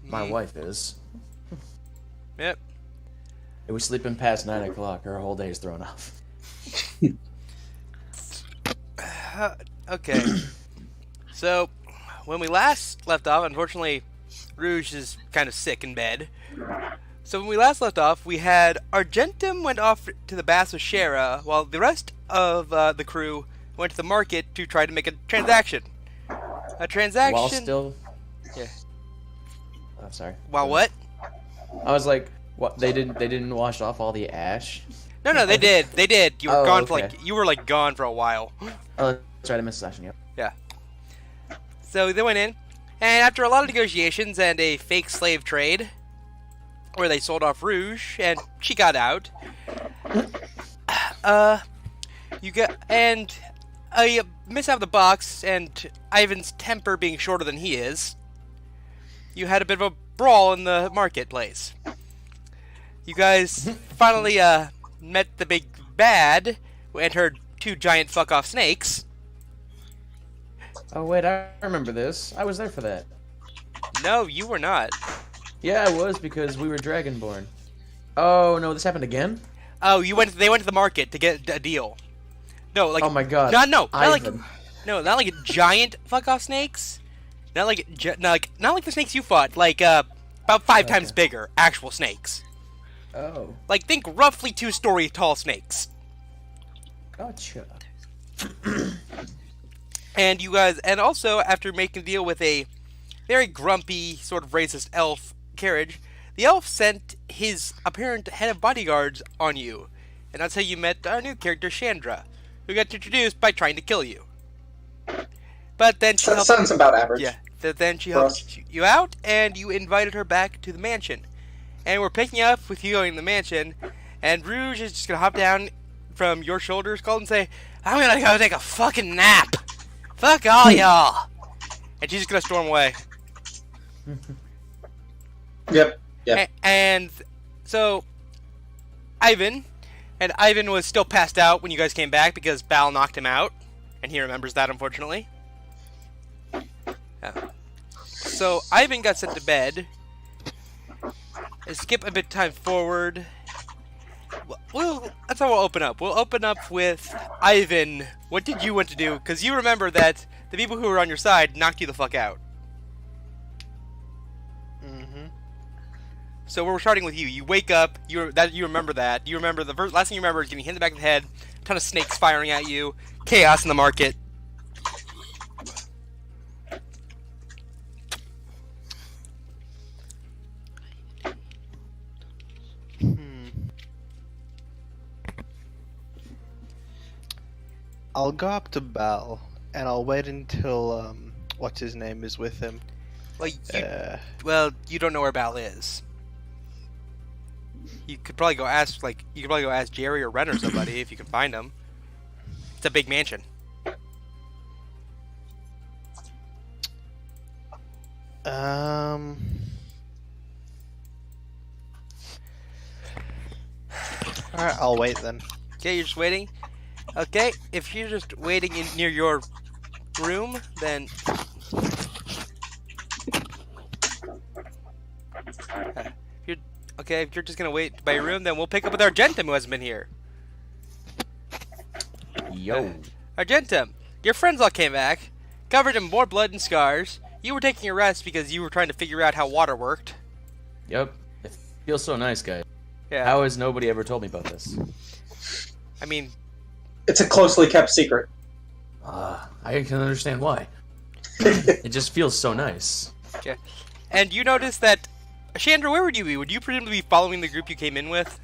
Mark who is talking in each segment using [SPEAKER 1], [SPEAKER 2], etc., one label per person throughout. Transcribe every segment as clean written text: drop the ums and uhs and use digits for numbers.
[SPEAKER 1] My wife is.
[SPEAKER 2] Yep.
[SPEAKER 1] If we sleep in past 9 o'clock, her whole day is thrown off.
[SPEAKER 2] Okay. So, when we last left off, unfortunately, Rouge is kind of sick in bed. So when we last left off, we had Argentum went off to the baths with Shara, while the rest of the crew went to the market to try to make a transaction. A transaction...
[SPEAKER 1] While still...
[SPEAKER 2] Yeah.
[SPEAKER 1] I'm sorry.
[SPEAKER 2] While what?
[SPEAKER 1] I was like, what? They didn't wash off all the ash?
[SPEAKER 2] No, they did. They did. You were gone for
[SPEAKER 1] okay.
[SPEAKER 2] you were gone for a while.
[SPEAKER 1] Oh, that's right, I missed the session, yep.
[SPEAKER 2] Yeah. So they went in, and after a lot of negotiations and a fake slave trade, where they sold off Rouge, and she got out. You get and a miss out of the box, and Ivan's temper being shorter than he is. You had a bit of a brawl in the marketplace. You guys finally met the big bad and her 2 giant fuck-off snakes.
[SPEAKER 1] Oh, wait, I remember this. I was there for that.
[SPEAKER 2] No, you were not.
[SPEAKER 1] Yeah, I was, because we were Dragonborn. Oh, no, this happened again?
[SPEAKER 2] Oh, they went to the market to get a deal. No, like...
[SPEAKER 1] Oh my god.
[SPEAKER 2] Not
[SPEAKER 1] Aivan.
[SPEAKER 2] not like giant fuck-off snakes. Not like the snakes you fought. Like, about 5 times bigger. Actual snakes.
[SPEAKER 1] Oh.
[SPEAKER 2] Like, think roughly 2-story tall snakes.
[SPEAKER 1] Gotcha.
[SPEAKER 2] And you guys... And also, after making a deal with a very grumpy, sort of racist elf carriage, the elf sent his apparent head of bodyguards on you. And that's how you met our new character, Chandra, who got introduced by trying to kill you. But then she
[SPEAKER 3] That sounds about average.
[SPEAKER 2] Yeah, then she helped you out, and you invited her back to the mansion. And we're picking up with you going to the mansion, and Rouge is just going to hop down from your shoulders, Cold, and say, I'm going to go take a fucking nap. Fuck all y'all. And she's just going to storm away.
[SPEAKER 3] Yep.
[SPEAKER 2] And so, Aivan was still passed out when you guys came back because Bal knocked him out, and he remembers that, unfortunately. So, Aivan got sent to bed. Skip a bit time forward. That's how we'll open up. We'll open up with Aivan. What did you want to do? Because you remember that the people who were on your side knocked you the fuck out. So we're starting with you. You wake up. You remember that. You remember the last thing you remember is getting hit in the back of the head. A ton of snakes firing at you. Chaos in the market.
[SPEAKER 4] I'll go up to Bal, and I'll wait until, what's his name is with him.
[SPEAKER 2] Well, you don't know where Bal is. You could probably go ask, Jerry or Ren or somebody if you can find him. It's a big mansion.
[SPEAKER 4] Alright, I'll wait then.
[SPEAKER 2] Okay, you're just waiting? Okay, if you're just waiting near your room, then... if you're just gonna wait by your room, then we'll pick up with Argentum, who hasn't been here.
[SPEAKER 1] Yo.
[SPEAKER 2] Argentum, your friends all came back, covered in more blood and scars. You were taking a rest because you were trying to figure out how water worked.
[SPEAKER 1] Yep. It feels so nice, guys.
[SPEAKER 2] Yeah.
[SPEAKER 1] How has nobody ever told me about this?
[SPEAKER 2] I mean...
[SPEAKER 3] It's a closely kept secret.
[SPEAKER 1] I can understand why. It just feels so nice.
[SPEAKER 2] Okay. And you notice that... Chandra, where would you be? Would you presumably be following the group you came in with?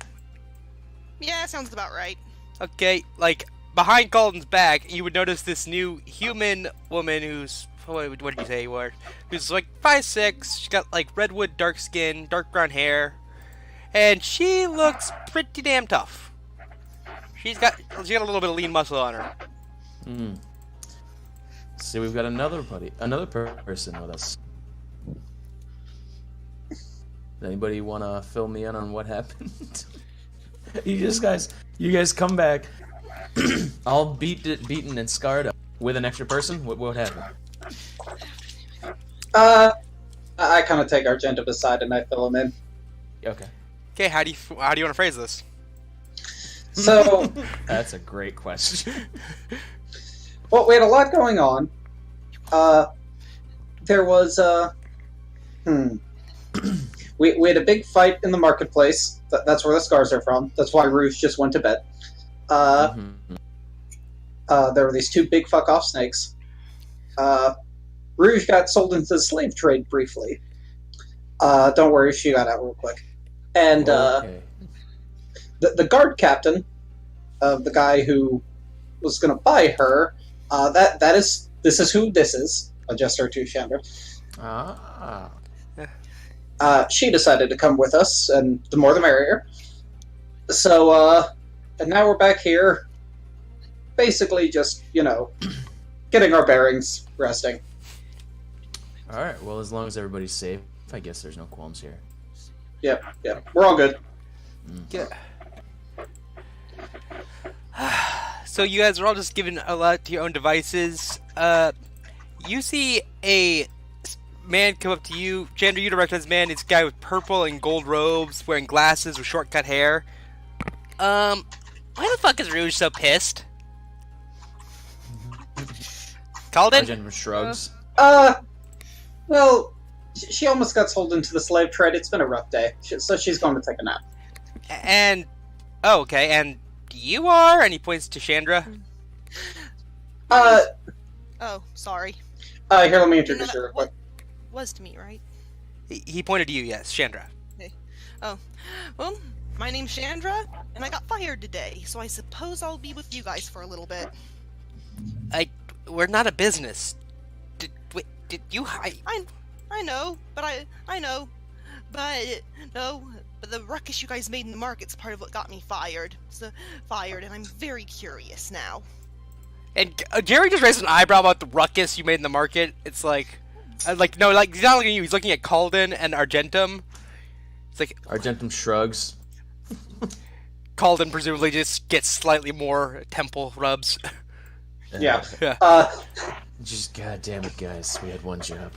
[SPEAKER 5] Yeah, sounds about right.
[SPEAKER 2] Okay, like, behind Calden's back, you would notice this new human woman who's... What did you say you were? Who's like 5'6", she's got like redwood dark skin, dark brown hair, and she looks pretty damn tough. She's got a little bit of lean muscle on her.
[SPEAKER 1] So we've got another person with us. Anybody want to fill me in on what happened? you guys come back, all beaten and scarred up with an extra person. What happened?
[SPEAKER 3] I I kind of take Argentum aside and I fill him in.
[SPEAKER 1] Okay.
[SPEAKER 2] Okay, how do you want to phrase this?
[SPEAKER 3] So,
[SPEAKER 1] That's a great question.
[SPEAKER 3] well, we had a lot going on. There was we had a big fight in the marketplace. That's where the scars are from. That's why Rouge just went to bed.
[SPEAKER 1] Mhm.
[SPEAKER 3] There were these two big fuck off snakes. Rouge got sold into the slave trade briefly. Don't worry, she got out real quick. And
[SPEAKER 1] Okay.
[SPEAKER 3] the guard captain, the guy who was going to buy her, this is who this is. A gesture to Chandra.
[SPEAKER 1] Ah.
[SPEAKER 3] She decided to come with us, and the more the merrier. So, and now we're back here, basically just, getting our bearings, resting.
[SPEAKER 1] All right. Well, as long as everybody's safe, I guess there's no qualms here.
[SPEAKER 3] Yep, we're all good.
[SPEAKER 2] Yeah. So you guys are all just given a lot to your own devices. You see a man come up to you. Chandra, you don't recognize this man. It's a guy with purple and gold robes, wearing glasses with short-cut hair. Why the fuck is Rouge so pissed? Calden?
[SPEAKER 1] Argentum shrugs.
[SPEAKER 3] Well, she almost got sold into the slave trade. It's been a rough day, so she's going to take a nap.
[SPEAKER 2] And... Oh, okay, and you are? And he points to Chandra.
[SPEAKER 5] Oh, sorry.
[SPEAKER 3] Here, let me introduce you real quick.
[SPEAKER 5] Was to me, right?
[SPEAKER 2] He pointed to you, yes, Chandra.
[SPEAKER 5] Oh, well, my name's Chandra, and I got fired today, so I suppose I'll be with you guys for a little bit.
[SPEAKER 2] We're not a business. Did you...
[SPEAKER 5] I know, but I know, but no, but the ruckus you guys made in the market's part of what got me fired. And I'm very curious now.
[SPEAKER 2] And Jerry just raised an eyebrow about the ruckus you made in the market. It's like, no, he's not looking at you. He's looking at Calden and Argentum. It's like
[SPEAKER 1] Argentum shrugs.
[SPEAKER 2] Calden presumably just gets slightly more temple rubs.
[SPEAKER 3] Yeah.
[SPEAKER 1] Just goddamn it, guys. We had one job.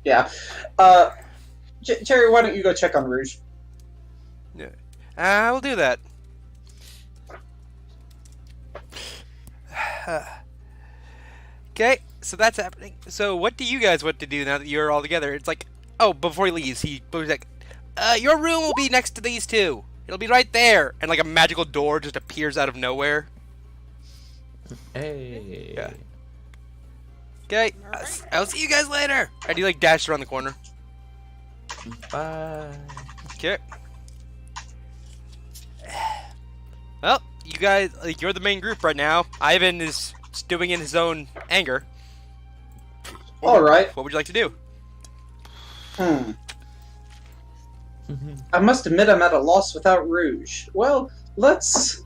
[SPEAKER 3] Yeah. Jerry, why don't you go check on Rouge?
[SPEAKER 2] Yeah. I will do that. Okay, so that's happening. So what do you guys want to do now that you're all together? It's like, oh, before he leaves, he's like, your room will be next to these two. It'll be right there. And like a magical door just appears out of nowhere.
[SPEAKER 1] Hey.
[SPEAKER 2] Yeah. Okay, I'll see you guys later. And he like dashed around the corner.
[SPEAKER 1] Bye.
[SPEAKER 2] Okay. Well, you guys, you're the main group right now. Aivan is stewing in his own anger.
[SPEAKER 3] All right.
[SPEAKER 2] What would you like to do?
[SPEAKER 3] I must admit I'm at a loss without Rouge. Well, let's...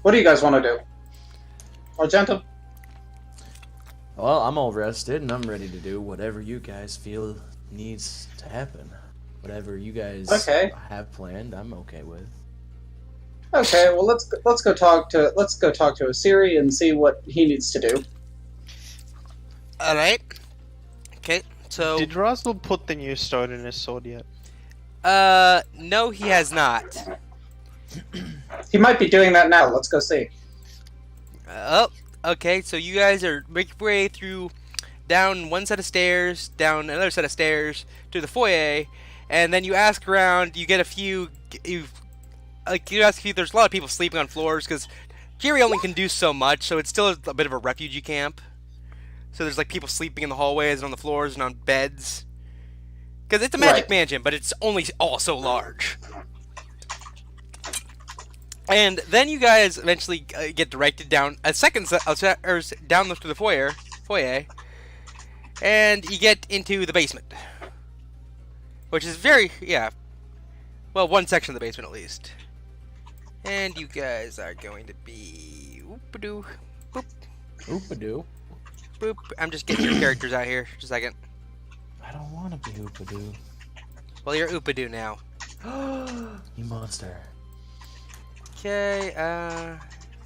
[SPEAKER 3] What do you guys want to do? Argentum?
[SPEAKER 1] Well, I'm all rested and I'm ready to do whatever you guys feel needs to happen. Whatever you guys have planned, I'm okay with.
[SPEAKER 3] Okay, well let's go talk to Osiri and see what he needs to do.
[SPEAKER 2] All right. Okay. So.
[SPEAKER 4] Did Rosal put the new stone in his sword yet?
[SPEAKER 2] No, he has not.
[SPEAKER 3] He might be doing that now. Let's go see.
[SPEAKER 2] Oh, okay. So you guys are making your way through, down one set of stairs, down another set of stairs to the foyer, and then you ask around. You get a few. You ask a few. There's a lot of people sleeping on floors because Kiri only can do so much, so it's still a bit of a refugee camp. So there's like people sleeping in the hallways and on the floors and on beds. Because it's a magic mansion, but it's only so large. And then you guys eventually get directed down a second set, or down to the foyer, and you get into the basement, which is well, one section of the basement at least. And you guys are going to be oopadoo, boop,
[SPEAKER 1] Oopadoo.
[SPEAKER 2] boop. I'm just getting your characters out here. Just a second.
[SPEAKER 1] I don't want to be Oopadoo.
[SPEAKER 2] Well, you're oopadoo now.
[SPEAKER 1] You monster.
[SPEAKER 2] Okay,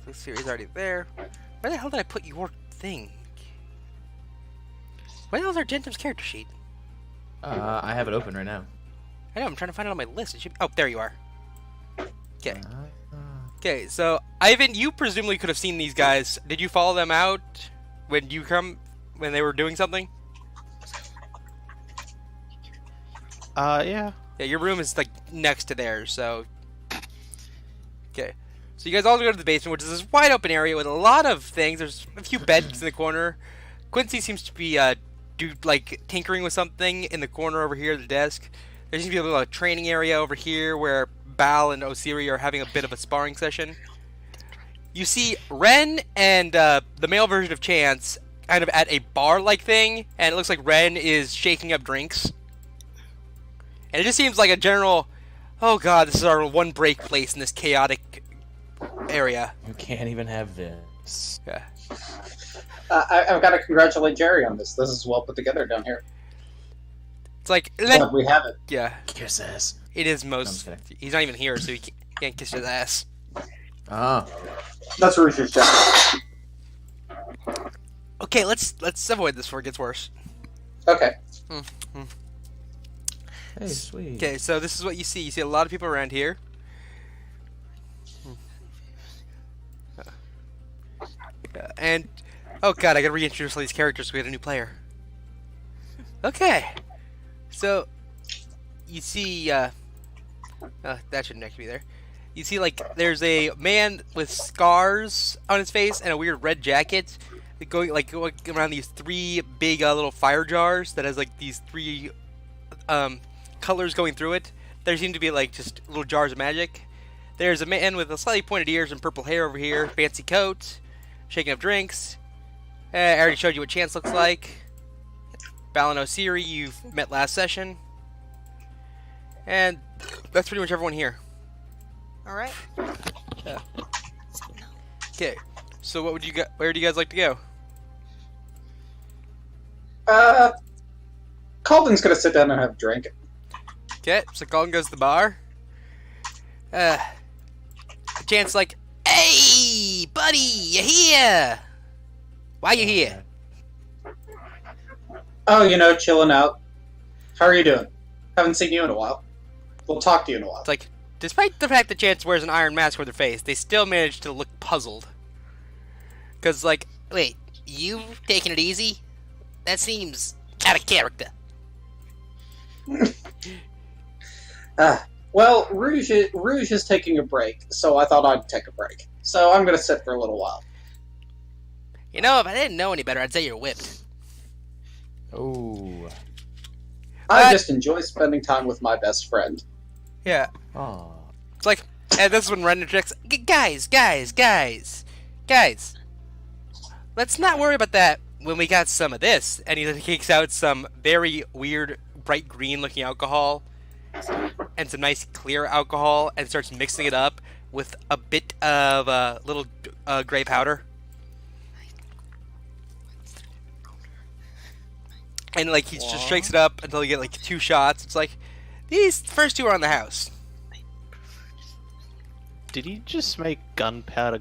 [SPEAKER 2] the series already there. Where the hell did I put your thing? Where the hell is Argentum's character sheet?
[SPEAKER 1] I have it open right now.
[SPEAKER 2] I know, I'm trying to find it on my list. It should... Oh, there you are. Okay. Okay, so, Aivan, you presumably could have seen these guys. Did you follow them out when they were doing something?
[SPEAKER 4] Yeah.
[SPEAKER 2] Yeah, your room is, like, next to theirs, so... Okay. So you guys all go to the basement, which is this wide open area with a lot of things. There's a few beds in the corner. Quincy seems to be, tinkering with something in the corner over here at the desk. There seems to be a little training area over here where Bal and Osiri are having a bit of a sparring session. You see Ren and the male version of Chance kind of at a bar-like thing, and it looks like Ren is shaking up drinks. And it just seems like a general, oh god, this is our one break place in this chaotic area.
[SPEAKER 1] You can't even have this.
[SPEAKER 2] Yeah.
[SPEAKER 3] I've got to congratulate Jerry on this. This is well put together down here.
[SPEAKER 2] It's like...
[SPEAKER 3] But we have it.
[SPEAKER 2] Yeah.
[SPEAKER 1] Kiss ass.
[SPEAKER 2] It is
[SPEAKER 1] No, I'm
[SPEAKER 2] most...
[SPEAKER 1] just kidding.
[SPEAKER 2] He's not even here, so he can't kiss his ass.
[SPEAKER 1] Ah.
[SPEAKER 3] That's Rush's job.
[SPEAKER 2] Okay, let's avoid this before it gets worse.
[SPEAKER 3] Okay.
[SPEAKER 1] Hey, sweet.
[SPEAKER 2] Okay, so this is what you see. You see a lot of people around here. And... Oh god, I gotta reintroduce all these characters so we had a new player. Okay. So... You see, that shouldn't actually be there. You see, like, there's a man with scars on his face and a weird red jacket going around these three big little fire jars that has, like, these three colors going through it. There seem to be, like, just little jars of magic. There's a man with slightly pointed ears and purple hair over here, fancy coat, shaking up drinks. I already showed you what Chance looks like. Bal and Osiri, you've met last session. And that's pretty much everyone here.
[SPEAKER 5] Alright.
[SPEAKER 2] Yeah. Okay. So what would you where do you guys like to go?
[SPEAKER 3] Calden's gonna sit down and have a drink.
[SPEAKER 2] Okay, so Colin goes to the bar. Chance like, hey, buddy, you here? Why you here?
[SPEAKER 3] Oh, chilling out. How are you doing? Haven't seen you in a while. We'll talk to you in a while.
[SPEAKER 2] It's like, despite the fact that Chance wears an iron mask over their face, they still manage to look puzzled. Because, like, wait, you taking it easy? That seems out of character.
[SPEAKER 3] Well, Rouge is taking a break, so I thought I'd take a break. So I'm gonna sit for a little while.
[SPEAKER 2] You know, if I didn't know any better, I'd say you're whipped.
[SPEAKER 1] Oh.
[SPEAKER 3] I just enjoy spending time with my best friend.
[SPEAKER 2] Yeah.
[SPEAKER 1] Oh.
[SPEAKER 2] It's like, and this is when Ren interjects, guys, let's not worry about that when we got some of this. And he takes out some very weird, bright green looking alcohol and some nice clear alcohol and starts mixing it up with a bit of little gray powder. And, like, he just shakes it up until you get, like, 2 shots. It's like, these first 2 are on the house.
[SPEAKER 4] Did he just make gunpowder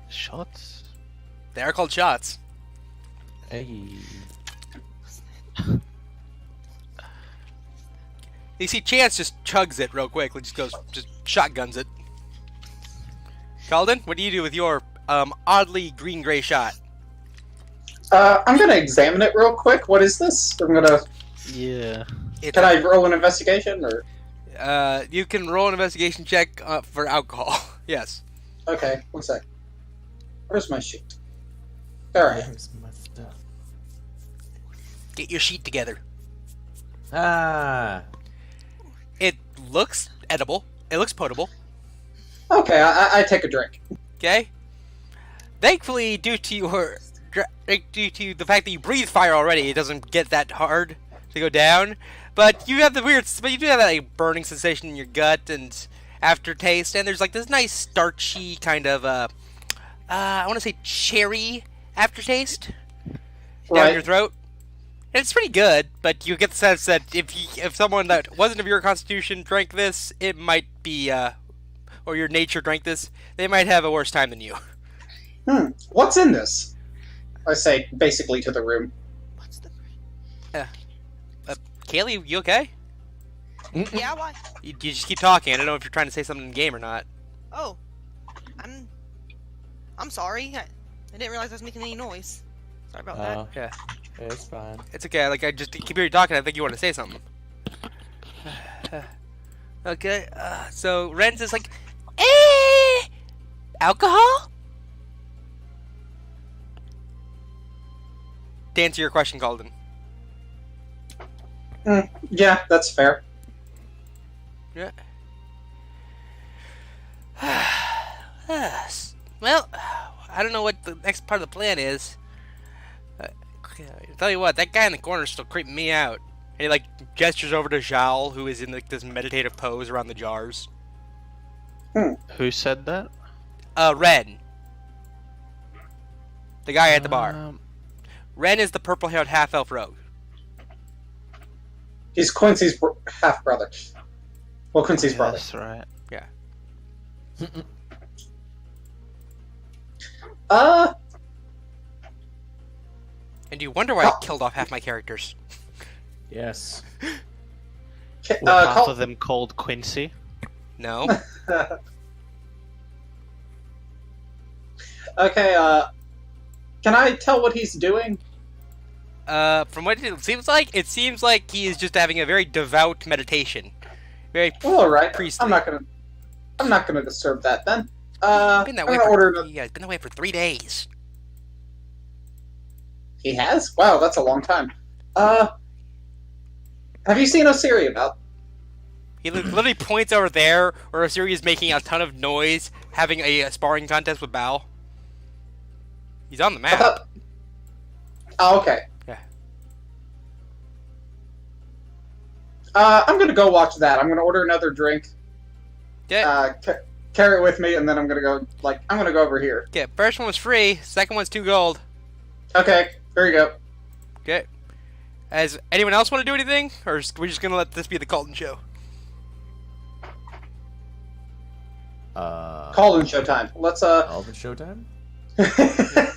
[SPEAKER 4] shots?
[SPEAKER 2] They are called shots.
[SPEAKER 1] Hey.
[SPEAKER 2] You see Chance just chugs it real quick. Just shotguns it. Calden, what do you do with your oddly green-gray shot?
[SPEAKER 3] I'm gonna examine it real quick. What is this?
[SPEAKER 4] Yeah.
[SPEAKER 3] Can I roll an investigation, or?
[SPEAKER 2] You can roll an investigation check for alcohol. Yes.
[SPEAKER 3] Okay, one sec. Where's my sheet? There I am.
[SPEAKER 1] Where's my stuff?
[SPEAKER 2] Get your sheet together.
[SPEAKER 1] Ah.
[SPEAKER 2] It looks edible. It looks potable.
[SPEAKER 3] Okay, I take a drink.
[SPEAKER 2] Okay. Thankfully, due to the fact that you breathe fire already, it doesn't get that hard to go down. But you do have that like, burning sensation in your gut and aftertaste, and there's like this nice starchy kind of I want to say cherry aftertaste down your throat. And it's pretty good, but you get the sense that if someone that wasn't of your constitution drank this, it might be or your nature drank this, they might have a worse time than you.
[SPEAKER 3] What's in this? I say, basically to the room.
[SPEAKER 5] What's the...
[SPEAKER 2] Kaylee, you okay?
[SPEAKER 5] Yeah, why?
[SPEAKER 2] You just keep talking. I don't know if you're trying to say something in game or not.
[SPEAKER 5] Oh, I'm sorry. I didn't realize I was making any noise. Sorry about that.
[SPEAKER 2] Yeah.
[SPEAKER 1] It's fine.
[SPEAKER 2] It's okay. Like, I just keep hearing you talking. I think you want to say something. Okay. So Ren's is like, alcohol? To answer your question, Calden.
[SPEAKER 3] Yeah, that's fair.
[SPEAKER 2] Yeah. Well, I don't know what the next part of the plan is. I'll tell you what, that guy in the corner is still creeping me out. And he, like, gestures over to Zhao, who is in, like, this meditative pose around the jars.
[SPEAKER 4] Who said that?
[SPEAKER 2] Ren. The guy at the bar. Ren is the purple-haired half-elf rogue.
[SPEAKER 3] He's Quincy's half-brother. Well, Quincy's brother.
[SPEAKER 4] That's right.
[SPEAKER 2] Yeah. And you wonder why I killed off half my characters.
[SPEAKER 1] Yes.
[SPEAKER 4] Were half of them called Quincy?
[SPEAKER 2] No.
[SPEAKER 3] Okay, can I tell what he's doing?
[SPEAKER 2] From what it seems like he is just having a very devout meditation. Very
[SPEAKER 3] All right.
[SPEAKER 2] priestly.
[SPEAKER 3] I'm not gonna disturb that then.
[SPEAKER 2] Been that
[SPEAKER 3] I'm
[SPEAKER 2] way
[SPEAKER 3] gonna order.
[SPEAKER 2] yeah, it's been that way for 3 days.
[SPEAKER 3] He has? Wow, that's a long time. Have you seen Osiri about?
[SPEAKER 2] He literally points over there, where Osiri is making a ton of noise, having a sparring contest with Bao. He's on the map.
[SPEAKER 3] Oh, okay.
[SPEAKER 2] Yeah.
[SPEAKER 3] I'm gonna go watch that. I'm gonna order another drink.
[SPEAKER 2] Yeah.
[SPEAKER 3] Carry it with me, and then I'm gonna go. I'm gonna go over here.
[SPEAKER 2] Okay. First one was free. Second one's 2 gold.
[SPEAKER 3] Okay. Here you go.
[SPEAKER 2] Okay. Does anyone else want to do anything, or are we just gonna let this be the Colton show?
[SPEAKER 3] Colin showtime. Let's
[SPEAKER 1] Colin showtime?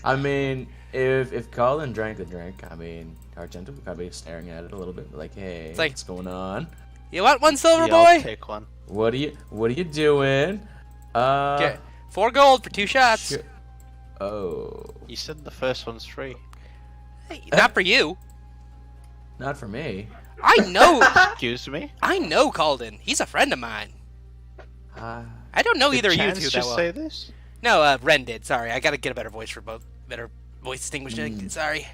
[SPEAKER 1] I mean, if Colin drank the drink, I mean, Argento would probably be staring at it a little bit, like, hey,
[SPEAKER 2] It's like-
[SPEAKER 1] what's going on?
[SPEAKER 2] You want 1 silver,
[SPEAKER 4] Yeah,
[SPEAKER 2] boy?
[SPEAKER 4] I'll take one.
[SPEAKER 1] What are you doing?
[SPEAKER 2] Okay. 4 gold for 2 shots.
[SPEAKER 1] Oh,
[SPEAKER 4] You said the first one's free.
[SPEAKER 2] Hey, not for you.
[SPEAKER 1] not for me.
[SPEAKER 2] I know.
[SPEAKER 4] Excuse me?
[SPEAKER 2] I know Calden. He's a friend of mine. I don't know either of you
[SPEAKER 4] Chance
[SPEAKER 2] two that
[SPEAKER 4] just
[SPEAKER 2] well.
[SPEAKER 4] say this?
[SPEAKER 2] No, Ren did. Sorry, I gotta get a better voice for both. Better voice distinguishing. Sorry.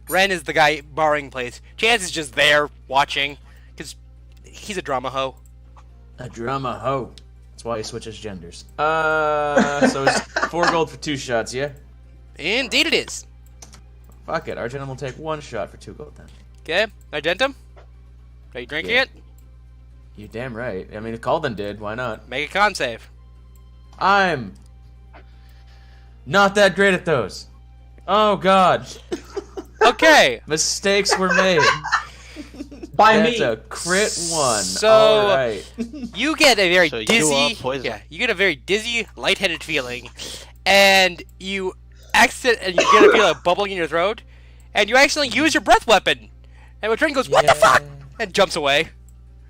[SPEAKER 2] Ren is the guy barring plays. Chance is just there watching, because he's a drama hoe.
[SPEAKER 1] A drama hoe. That's why he switches genders. So it's 4 gold for 2 shots, yeah?
[SPEAKER 2] Indeed it is.
[SPEAKER 1] Fuck it, Argentum will take 1 shot for 2 gold then.
[SPEAKER 2] Okay, Argentum? Are you drinking it?
[SPEAKER 1] You're damn right. I mean, Calden did. Why not?
[SPEAKER 2] Make a con save.
[SPEAKER 1] I'm not that great at those. Oh God.
[SPEAKER 2] Okay.
[SPEAKER 1] Mistakes were made.
[SPEAKER 3] By
[SPEAKER 1] That's
[SPEAKER 3] me.
[SPEAKER 1] a crit 1.
[SPEAKER 2] So-
[SPEAKER 1] All right.
[SPEAKER 2] You get a very
[SPEAKER 4] So you
[SPEAKER 2] dizzy,
[SPEAKER 4] are poisoned.
[SPEAKER 2] yeah, you get a very dizzy, lightheaded feeling, and you exit, and you get a feeling of bubbling in your throat, and you actually use your breath weapon, and Matrin goes, "What the fuck?" and jumps away.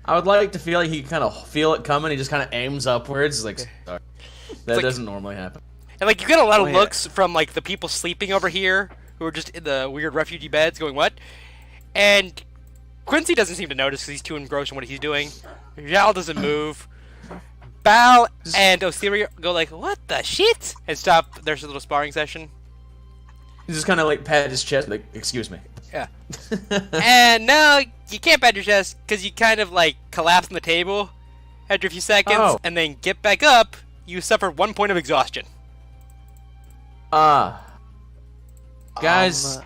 [SPEAKER 1] I would like to feel like he kind of feel it coming. He just kind of aims upwards, like sorry. That
[SPEAKER 2] like-
[SPEAKER 1] doesn't normally happen.
[SPEAKER 2] And like you get a lot of
[SPEAKER 4] Oh, yeah.
[SPEAKER 2] looks from like the people sleeping over here who are just in the weird refugee beds, going what? And Quincy doesn't seem to notice because he's too engrossed in what he's doing. Zhao doesn't move. Bao and Osiri go like, "What the shit?" and stop their little sparring session.
[SPEAKER 1] He just kind of like pat his chest, like, "Excuse me."
[SPEAKER 2] Yeah. And now you can't pat your chest because you kind of like collapse on the table after a few seconds,
[SPEAKER 1] Oh.
[SPEAKER 2] and then get back up. You suffer 1 point of exhaustion.
[SPEAKER 1] Guys,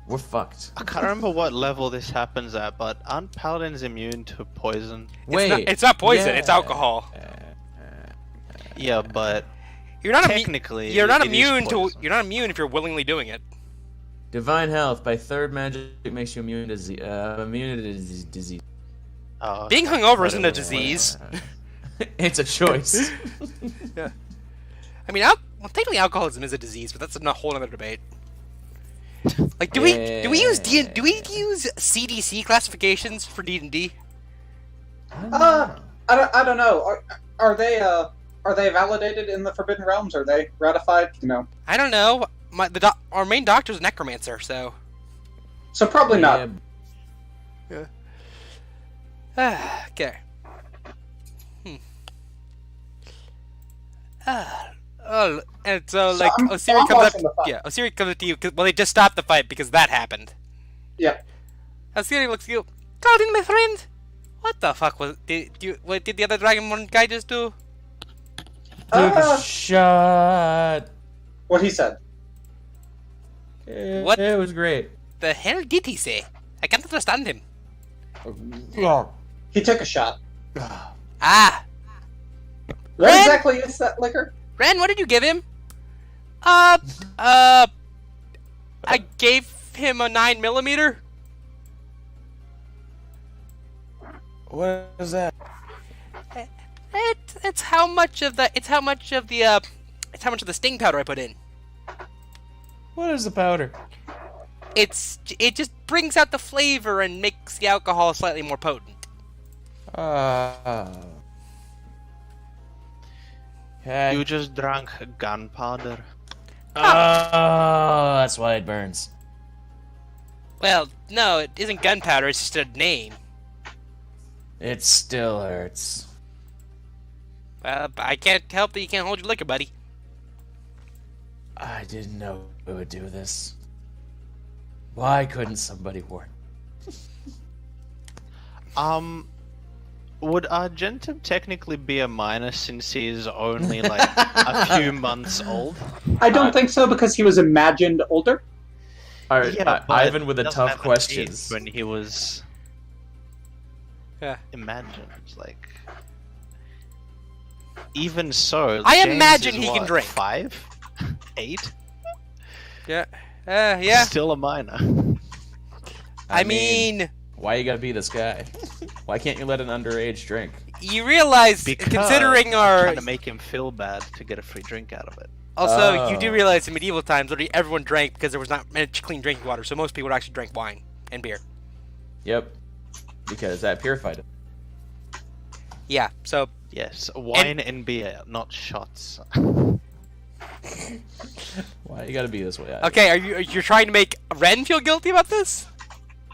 [SPEAKER 1] we're fucked.
[SPEAKER 4] I can't remember what level this happens at, but aren't paladins immune to poison?
[SPEAKER 1] Wait,
[SPEAKER 2] It's not poison. It's
[SPEAKER 1] yeah.
[SPEAKER 2] alcohol.
[SPEAKER 4] Yeah, but
[SPEAKER 2] You're not
[SPEAKER 4] technically,
[SPEAKER 2] You're not
[SPEAKER 4] it is
[SPEAKER 2] immune to.
[SPEAKER 4] poison.
[SPEAKER 2] You're not immune if you're willingly doing it.
[SPEAKER 1] Divine health by 3rd magic makes you immune to disease.
[SPEAKER 4] Oh,
[SPEAKER 2] Being
[SPEAKER 4] okay.
[SPEAKER 2] hungover isn't a
[SPEAKER 4] Whatever.
[SPEAKER 2] disease.
[SPEAKER 1] It's a choice.
[SPEAKER 2] I mean, well, technically alcoholism is a disease, but that's a whole other debate. Like, do we use do we use CDC classifications for D&D?
[SPEAKER 3] I don't know. Are they validated in the Forbidden Realms? Are they ratified? You know.
[SPEAKER 2] I don't know. Our main doctor's a necromancer, so.
[SPEAKER 3] So probably not.
[SPEAKER 2] Okay. And so like Osiri comes up. Yeah, Osiri comes up to you. Well, they just stopped the fight because that happened.
[SPEAKER 3] Yeah.
[SPEAKER 2] Osiri looks at you. Calvin, my friend. What the fuck what did the other Dragonborn guy just do?
[SPEAKER 1] Took a shot.
[SPEAKER 3] What he said.
[SPEAKER 2] What?
[SPEAKER 1] It was great.
[SPEAKER 2] The hell did he say? I can't understand him.
[SPEAKER 3] He took a shot.
[SPEAKER 2] Ah.
[SPEAKER 3] What
[SPEAKER 2] Ren?
[SPEAKER 3] exactly is that liquor?
[SPEAKER 2] Ren, what did you give him? I gave him a 9mm.
[SPEAKER 1] What is that?
[SPEAKER 2] It's how much of the sting powder I put in.
[SPEAKER 1] What is the powder?
[SPEAKER 2] It just brings out the flavor and makes the alcohol slightly more potent.
[SPEAKER 1] Okay.
[SPEAKER 4] You just drank gunpowder.
[SPEAKER 1] Oh, that's why it burns.
[SPEAKER 2] Well, no, it isn't gunpowder, it's just a name.
[SPEAKER 1] It still hurts.
[SPEAKER 2] Well, I can't help that you can't hold your liquor, buddy.
[SPEAKER 1] I didn't know it would do this. Why couldn't somebody warn?
[SPEAKER 4] Would Argentum technically be a minor since he's only like a few months old?
[SPEAKER 3] I don't think so because he was imagined older.
[SPEAKER 1] Alright,
[SPEAKER 4] Yeah, but
[SPEAKER 1] Ivan with the
[SPEAKER 4] doesn't
[SPEAKER 1] tough
[SPEAKER 4] have an
[SPEAKER 1] questions.
[SPEAKER 4] age when he was
[SPEAKER 2] Yeah.
[SPEAKER 4] imagined, like even so.
[SPEAKER 2] I
[SPEAKER 4] James
[SPEAKER 2] imagine
[SPEAKER 4] is
[SPEAKER 2] he can
[SPEAKER 4] what,
[SPEAKER 2] drink.
[SPEAKER 4] 5, 8.
[SPEAKER 2] Yeah. Yeah.
[SPEAKER 4] Still a minor.
[SPEAKER 2] I mean,
[SPEAKER 1] why you gotta be this guy? Why can't you let an underage drink?
[SPEAKER 2] you realize, considering
[SPEAKER 4] I'm
[SPEAKER 2] our
[SPEAKER 4] trying to make him feel bad to get a free drink out of it.
[SPEAKER 2] also, you do
[SPEAKER 1] Oh.
[SPEAKER 2] realize in medieval times, literally everyone drank because there was not much clean drinking water, so most people would actually drink wine and beer.
[SPEAKER 1] Yep. Because that purified it.
[SPEAKER 2] Yeah. So
[SPEAKER 4] Yes, wine and beer, not shots.
[SPEAKER 1] Why you gotta be this way? Ivan?
[SPEAKER 2] okay, you're trying to make Ren feel guilty about this?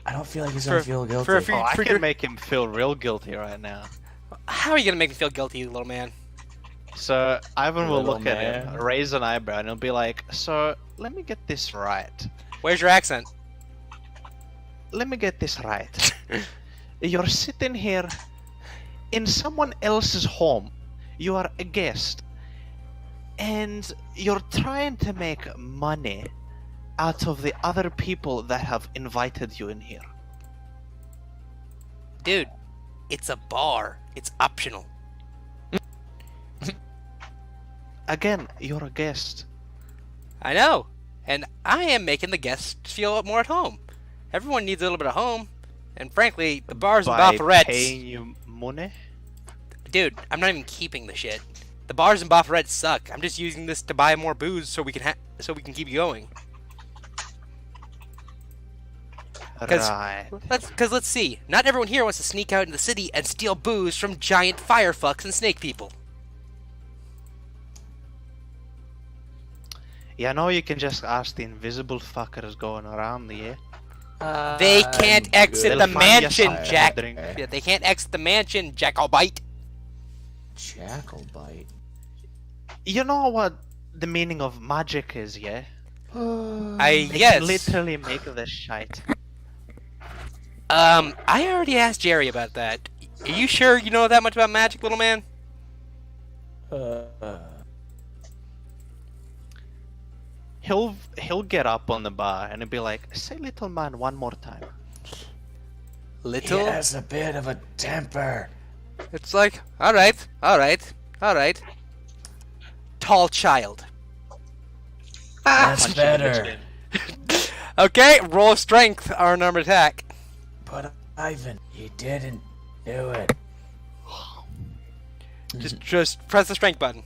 [SPEAKER 1] I don't feel like he's gonna feel guilty.
[SPEAKER 2] for a few-
[SPEAKER 4] Oh, I
[SPEAKER 2] for
[SPEAKER 4] can
[SPEAKER 2] your-
[SPEAKER 4] make him feel real guilty right now.
[SPEAKER 2] How are you gonna make me feel guilty, you little man?
[SPEAKER 4] So Ivan will
[SPEAKER 1] Little
[SPEAKER 4] look at him,
[SPEAKER 1] man.
[SPEAKER 4] raise an eyebrow, and he'll be like, "So let me get this right.
[SPEAKER 2] Where's your accent?
[SPEAKER 4] Let me get this right. You're sitting here in someone else's home. You are a guest, and you're trying to make money out of the other people that have invited you in here.
[SPEAKER 2] Dude, it's a bar. It's optional.
[SPEAKER 4] Again, you're a guest.
[SPEAKER 2] I know. And I am making the guests feel more at home. Everyone needs a little bit of home. And frankly, the bars and
[SPEAKER 4] By
[SPEAKER 2] Baphoret.
[SPEAKER 4] paying you money?
[SPEAKER 2] Dude, I'm not even keeping the shit. The bars and Baphoret suck. I'm just using this to buy more booze so we can keep going.
[SPEAKER 4] Right.
[SPEAKER 2] Let's see. Not everyone here wants to sneak out in the city and steal booze from giant firefucks and snake people.
[SPEAKER 4] Yeah, I know you can just ask the invisible fuckers going around the air.
[SPEAKER 2] They can't exit
[SPEAKER 4] They'll
[SPEAKER 2] the
[SPEAKER 4] find you
[SPEAKER 2] mansion,
[SPEAKER 4] something to
[SPEAKER 2] Jack.
[SPEAKER 4] drink.
[SPEAKER 2] Yeah, they can't exit the mansion, Jackalbite.
[SPEAKER 1] Jackalbite.
[SPEAKER 4] You know what the meaning of magic is, yeah? They
[SPEAKER 2] Yes.
[SPEAKER 4] can literally make this shite.
[SPEAKER 2] I already asked Jerry about that. Are you sure you know that much about magic, little man?
[SPEAKER 4] He'll get up on the bar and he'll be like, "Say little man one more time."
[SPEAKER 2] Little?
[SPEAKER 1] He has a bit of a temper.
[SPEAKER 2] It's like, alright. Tall child.
[SPEAKER 1] That's
[SPEAKER 4] Punch him in the
[SPEAKER 1] better.
[SPEAKER 4] chin.
[SPEAKER 2] Okay, roll strength, our number attack.
[SPEAKER 1] But Ivan, he didn't do it.
[SPEAKER 2] Just press the strength button.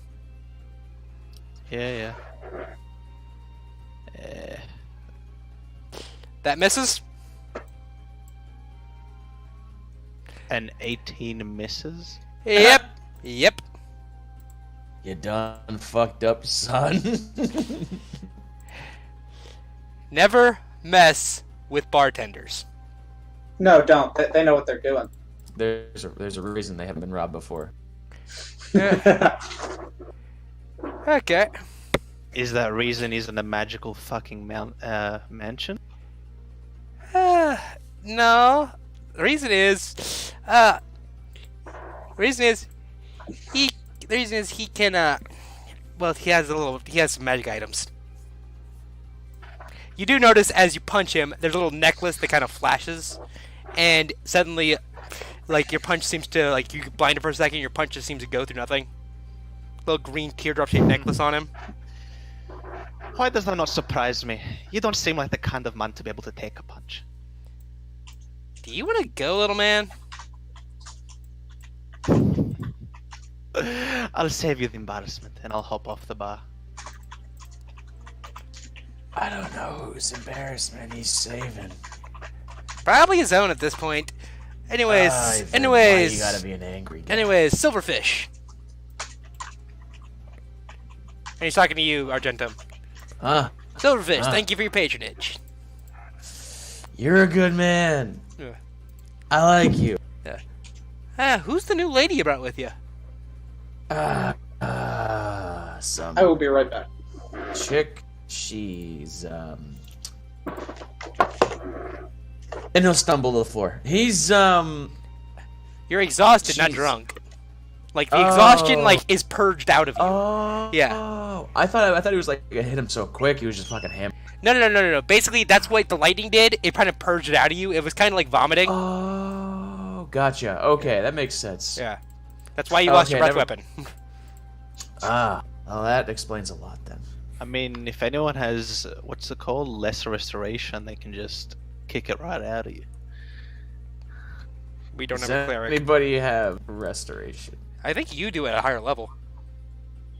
[SPEAKER 4] Yeah.
[SPEAKER 2] That misses.
[SPEAKER 4] An 18 misses?
[SPEAKER 2] Yep. Yep.
[SPEAKER 1] You done fucked up, son.
[SPEAKER 2] Never mess with bartenders.
[SPEAKER 3] No, don't. They know what they're doing.
[SPEAKER 1] There's a reason they haven't been robbed before.
[SPEAKER 2] Okay.
[SPEAKER 4] Is that reason he's in a magical fucking mansion?
[SPEAKER 2] No. The reason is he can well, he has some magic items. You do notice as you punch him, there's a little necklace that kind of flashes, and suddenly, like, your punch seems to, like, you get blinded for a second, your punch just seems to go through nothing. Little green teardrop-shaped necklace on him.
[SPEAKER 4] Why does that not surprise me? You don't seem like the kind of man to be able to take a punch.
[SPEAKER 2] Do you want to go, little man?
[SPEAKER 4] I'll save you the embarrassment, and I'll hop off the bar.
[SPEAKER 1] I don't know whose embarrassment he's saving.
[SPEAKER 2] Probably his own at this point. Anyways,
[SPEAKER 1] why you gotta be an angry guy?
[SPEAKER 2] Anyways, Silverfish. And he's talking to you, Argentum.
[SPEAKER 1] Huh?
[SPEAKER 2] Silverfish, thank you for your patronage.
[SPEAKER 1] You're a good man.
[SPEAKER 2] Yeah.
[SPEAKER 1] I like you.
[SPEAKER 2] Who's the new lady you brought with you?
[SPEAKER 1] Some
[SPEAKER 3] I will be right back.
[SPEAKER 1] chick. She's and he'll stumble to the floor. He's
[SPEAKER 2] You're exhausted, not
[SPEAKER 1] Jeez.
[SPEAKER 2] drunk. Like the exhaustion, like, is purged out of you.
[SPEAKER 1] Oh.
[SPEAKER 2] Yeah.
[SPEAKER 1] I thought he was like it hit him so quick. He was just fucking hammered.
[SPEAKER 2] No. Basically, that's what the lightning did. It kind of purged it out of you. It was kind of like vomiting.
[SPEAKER 1] Oh, gotcha. Okay, that makes sense.
[SPEAKER 2] Yeah. That's why you lost your breath
[SPEAKER 1] never-
[SPEAKER 2] weapon.
[SPEAKER 1] Well, that explains a lot then.
[SPEAKER 4] I mean, if anyone has, what's it called? Lesser restoration, they can just kick it right out of you.
[SPEAKER 2] We don't
[SPEAKER 1] Does
[SPEAKER 2] have a cleric.
[SPEAKER 1] anybody have restoration?
[SPEAKER 2] I think you do at a higher level.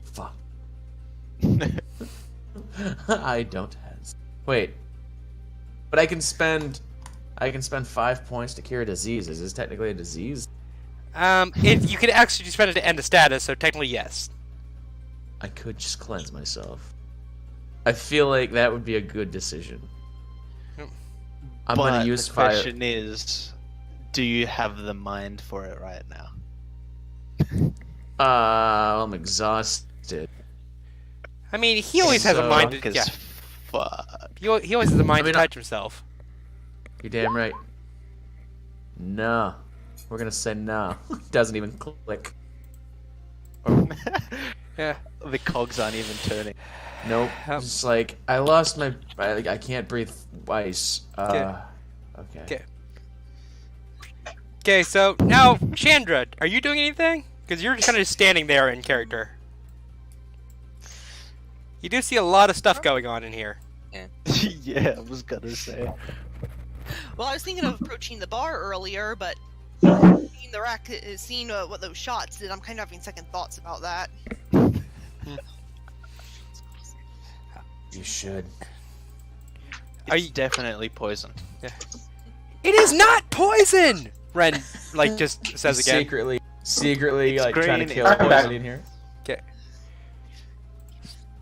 [SPEAKER 1] Fuck. I don't have. Wait. But I can spend 5 points to cure a disease. Is this technically a disease?
[SPEAKER 2] If you could actually spend it to end a status, so technically yes.
[SPEAKER 1] I could just cleanse myself. I feel like that would be a good decision. I'm gonna use
[SPEAKER 4] the
[SPEAKER 1] fire.
[SPEAKER 4] question is, do you have the mind for it right now?
[SPEAKER 1] I'm exhausted.
[SPEAKER 2] I mean, he always has a mind to...
[SPEAKER 4] Drunk
[SPEAKER 2] Yeah.
[SPEAKER 4] as fuck.
[SPEAKER 2] He always has a mind
[SPEAKER 1] I mean,
[SPEAKER 2] to touch himself.
[SPEAKER 1] You're damn right. No. We're gonna say no. Doesn't even click.
[SPEAKER 2] Yeah.
[SPEAKER 4] The cogs aren't even turning.
[SPEAKER 1] Nope. It's like I lost my. I can't breathe twice. Okay.
[SPEAKER 2] Okay, so now, Chandra, are you doing anything? Because you're kind of just standing there in character. You do see a lot of stuff going on in here.
[SPEAKER 4] Yeah, I was gonna say.
[SPEAKER 5] Well, I was thinking of approaching the bar earlier, but seeing what those shots did, I'm kind of having second thoughts about that.
[SPEAKER 1] You should.
[SPEAKER 4] It's definitely poison.
[SPEAKER 2] Yeah. It is not poison! Ren, like, just says again.
[SPEAKER 1] Secretly,
[SPEAKER 4] It's
[SPEAKER 1] like, trying to
[SPEAKER 4] green,
[SPEAKER 1] kill
[SPEAKER 3] it's
[SPEAKER 1] poison in here.
[SPEAKER 2] Okay.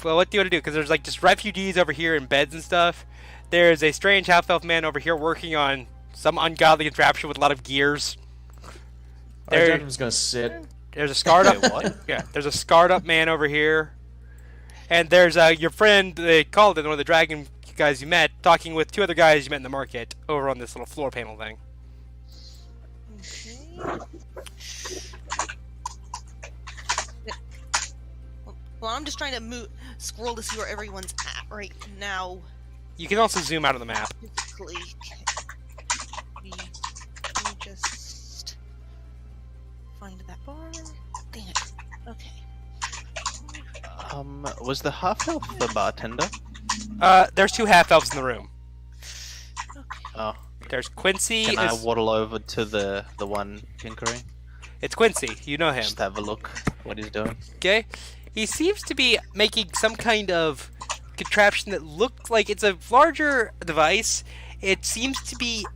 [SPEAKER 2] Well, what do you want to do? Because there's, like, just refugees over here in beds and stuff. There's a strange half-elf man over here working on some ungodly contraption with a lot of gears.
[SPEAKER 1] I'm just gonna sit.
[SPEAKER 2] There's a scarred up.
[SPEAKER 4] Wait, what?
[SPEAKER 2] Yeah, there's a scarred up man over here, and there's your friend. They called it one of the dragon guys you met, talking with two other guys you met in the market over on this little floor panel thing.
[SPEAKER 5] Okay. Well, I'm just trying to scroll to see where everyone's at right now.
[SPEAKER 2] You can also zoom out of the map.
[SPEAKER 5] Physically. Let me just find that bar. Dang it. Okay.
[SPEAKER 4] Was the half-elf the bartender?
[SPEAKER 2] There's two half elves in the room.
[SPEAKER 4] Oh,
[SPEAKER 2] There's Quincy.
[SPEAKER 4] can I waddle over to the one tinkering?
[SPEAKER 2] It's Quincy. You know him.
[SPEAKER 4] Just have a look what he's doing.
[SPEAKER 2] Okay. He seems to be making some kind of contraption that looks like it's a larger device. It seems to be.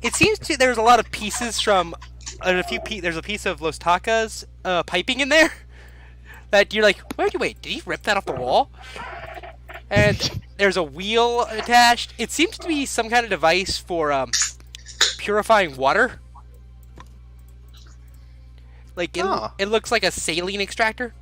[SPEAKER 2] It seems to. There's a lot of pieces from. There's a piece of Los Tacas piping in there that you're like, wait, did he rip that off the wall? And there's a wheel attached. It seems to be some kind of device for purifying water. Like it looks like a saline extractor.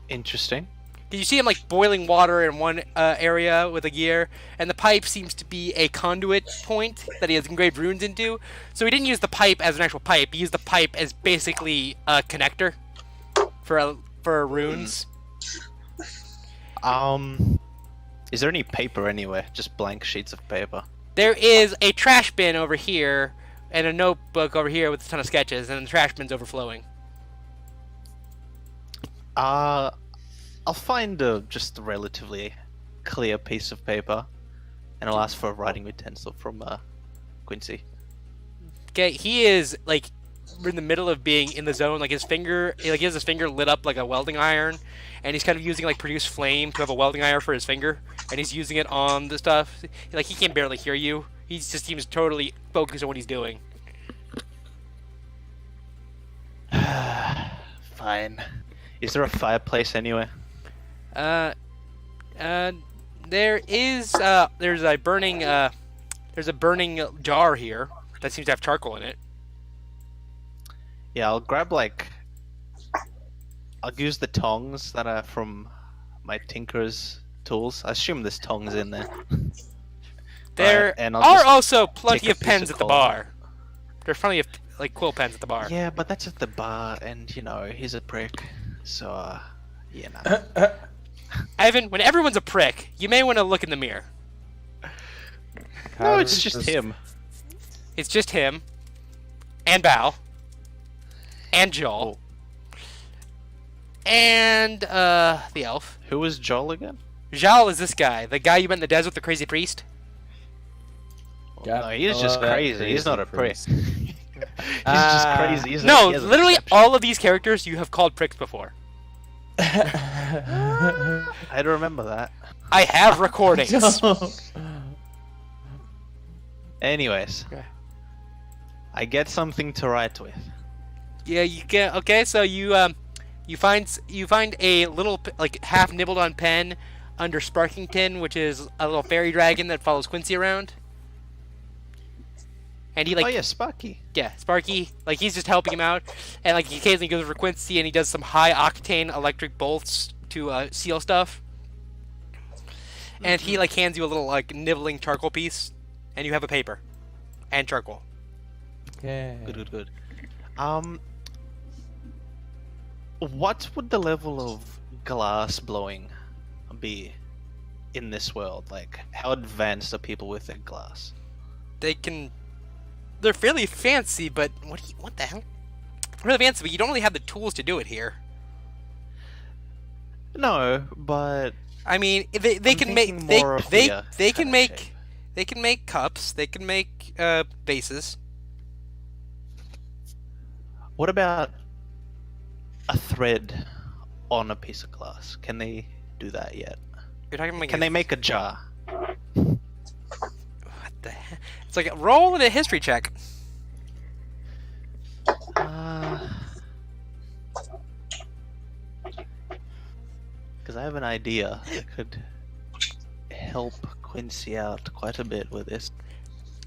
[SPEAKER 4] Interesting.
[SPEAKER 2] You see him like boiling water in one area with a gear, and the pipe seems to be a conduit point that he has engraved runes into. So he didn't use the pipe as an actual pipe. He used the pipe as basically a connector for runes.
[SPEAKER 4] Is there any paper anywhere? Just blank sheets of paper.
[SPEAKER 2] There is a trash bin over here, and a notebook over here with a ton of sketches, and the trash bin's overflowing.
[SPEAKER 4] I'll find just a relatively clear piece of paper, and I'll ask for a writing utensil from Quincy.
[SPEAKER 2] Okay, he is like in the middle of being in the zone. Like he has his finger lit up like a welding iron, and he's kind of using like produce flame to have a welding iron for his finger, and he's using it on the stuff. Like he can barely hear you. He just seems totally focused on what he's doing.
[SPEAKER 4] Fine. Is there a fireplace anywhere?
[SPEAKER 2] There's a burning jar here that seems to have charcoal in it.
[SPEAKER 4] Yeah, I'll use the tongs that are from my tinker's tools. I assume there's tongs in there.
[SPEAKER 2] There are also plenty of pens at the bar. There's plenty of like quill pens at the bar.
[SPEAKER 4] Yeah, but that's at the bar, and he's a prick. So, no.
[SPEAKER 2] Ivan, when everyone's a prick, you may want to look in the mirror.
[SPEAKER 4] No, it's just him.
[SPEAKER 2] It's just him, and Bao, and Joel, and the elf.
[SPEAKER 4] Who was Joel again?
[SPEAKER 2] Joel is this guy, the guy you met in the desert with the crazy priest.
[SPEAKER 4] No, he's just crazy. He's not a prick. He's just crazy.
[SPEAKER 2] No, literally all of these characters you have called pricks before.
[SPEAKER 4] I don't remember that.
[SPEAKER 2] I have recordings.
[SPEAKER 4] Anyways,
[SPEAKER 2] okay.
[SPEAKER 4] I get something to write with.
[SPEAKER 2] Yeah, you get. Okay, so you find a little like half nibbled on pen under Sparkington, which is a little fairy dragon that follows Quincy around. And he like,
[SPEAKER 4] oh yeah, Sparky.
[SPEAKER 2] Yeah, Sparky. Like he's just helping him out, and like he occasionally goes over Quincy and he does some high octane electric bolts to seal stuff. And he like hands you a little like nibbling charcoal piece, and you have a paper, and charcoal.
[SPEAKER 1] Okay.
[SPEAKER 4] Good. What would the level of glass blowing be in this world? Like, how advanced are people with their glass?
[SPEAKER 2] They're fairly fancy, but what the hell? Really fancy, but you don't really have the tools to do it here.
[SPEAKER 4] No, but
[SPEAKER 2] I mean, they can make cups, they can make vases.
[SPEAKER 4] What about a thread on a piece of glass? Can they do that yet?
[SPEAKER 2] You're talking about
[SPEAKER 4] Can they make a jar?
[SPEAKER 2] What the heck? It's like roll a history check.
[SPEAKER 4] Because I have an idea that could help Quincy out quite a bit with this.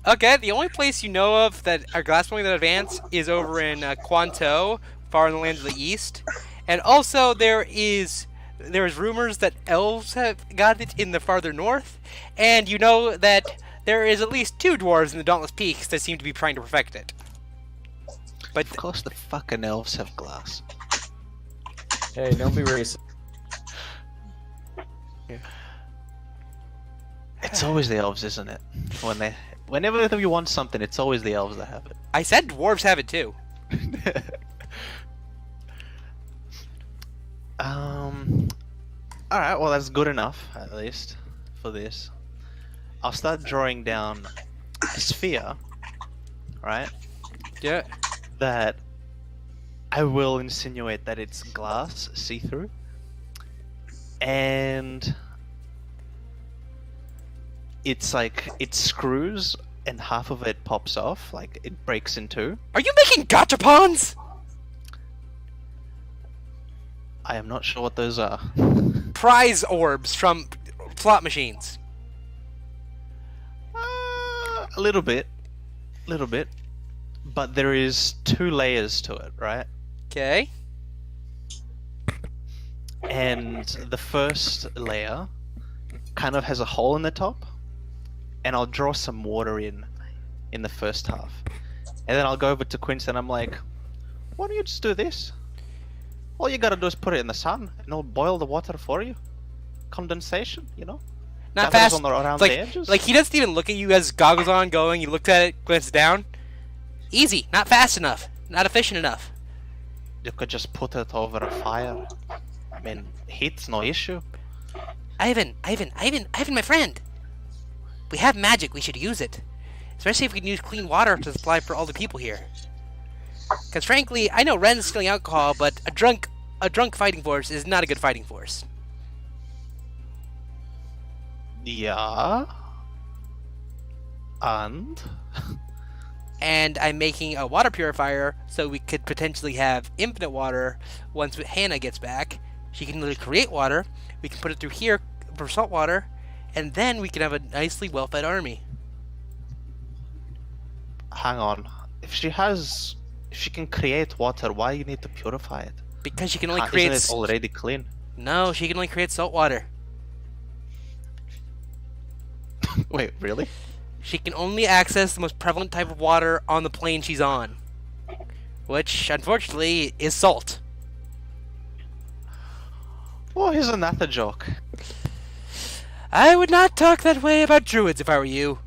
[SPEAKER 2] Okay, the only place you know of that are glassblowing that advance is over in Kwanto, far in the lands of the east, and also there's rumors that elves have got it in the farther north, and you know that there is at least 2 dwarves in the Dauntless Peaks that seem to be trying to perfect it. But
[SPEAKER 4] of course, the fucking elves have glass.
[SPEAKER 1] Hey, don't be racist.
[SPEAKER 4] It's always the elves, isn't it? Whenever you want something, it's always the elves that have it.
[SPEAKER 2] I said dwarves have it too.
[SPEAKER 4] Alright, well that's good enough, at least, for this. I'll start drawing down a sphere, right?
[SPEAKER 2] Yeah.
[SPEAKER 4] That I will insinuate that it's glass, see-through. And it's like it screws and half of it pops off, like it breaks in two.
[SPEAKER 2] Are you making gachapons?
[SPEAKER 4] I am not sure what those are.
[SPEAKER 2] Prize orbs from slot machines.
[SPEAKER 4] A little bit. But there is 2 layers to it, right?
[SPEAKER 2] Okay.
[SPEAKER 4] And the first layer kind of has a hole in the top, and I'll draw some water in the first half. And then I'll go over to Quince and I'm like, why don't you just do this? All you gotta do is put it in the sun, and it'll boil the water for you. Condensation, you know?
[SPEAKER 2] Not
[SPEAKER 4] Gathers
[SPEAKER 2] fast.
[SPEAKER 4] around
[SPEAKER 2] Like,
[SPEAKER 4] the edges.
[SPEAKER 2] like he doesn't even look at you as goggles on going, you looked at it, glanced down. Easy. Not fast enough. Not efficient enough.
[SPEAKER 4] You could just put it over a fire. I mean, heat's no issue.
[SPEAKER 2] Aivan, my friend. We have magic, we should use it. Especially if we can use clean water to supply for all the people here. Because frankly, I know Ren's stealing alcohol, but a drunk fighting force is not a good fighting force.
[SPEAKER 4] Yeah. And?
[SPEAKER 2] And I'm making a water purifier so we could potentially have infinite water once Hannah gets back. She can literally create water. We can put it through here for salt water, and then we can have a nicely well-fed army.
[SPEAKER 4] Hang on. If she can create water, why you need to purify it?
[SPEAKER 2] Because she can only create...
[SPEAKER 4] Isn't it already clean?
[SPEAKER 2] No, she can only create salt water.
[SPEAKER 4] Wait, really?
[SPEAKER 2] She can only access the most prevalent type of water on the plane she's on. Which, unfortunately, is salt.
[SPEAKER 4] Oh, isn't that a joke?
[SPEAKER 2] I would not talk that way about druids if I were you.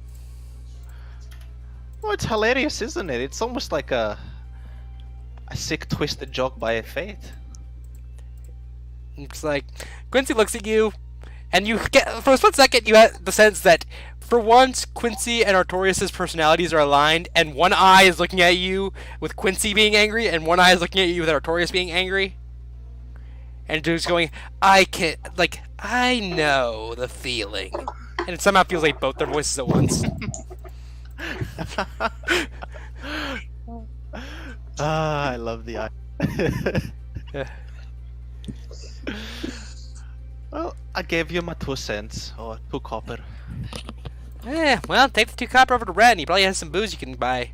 [SPEAKER 4] Oh, it's hilarious, isn't it? It's almost like a sick, twisted joke by fate.
[SPEAKER 2] It's like, Quincy looks at you, and you get, for a split second, you have the sense that, for once, Quincy and Artorias' personalities are aligned, and one eye is looking at you with Quincy being angry, and one eye is looking at you with Artorias being angry. And dude's going, I know the feeling. And it somehow feels like both their voices at once.
[SPEAKER 4] I love the eye. Well, I gave you my 2 cents, or 2 copper.
[SPEAKER 2] Well, take the 2 copper over to Ren. He probably has some booze you can buy.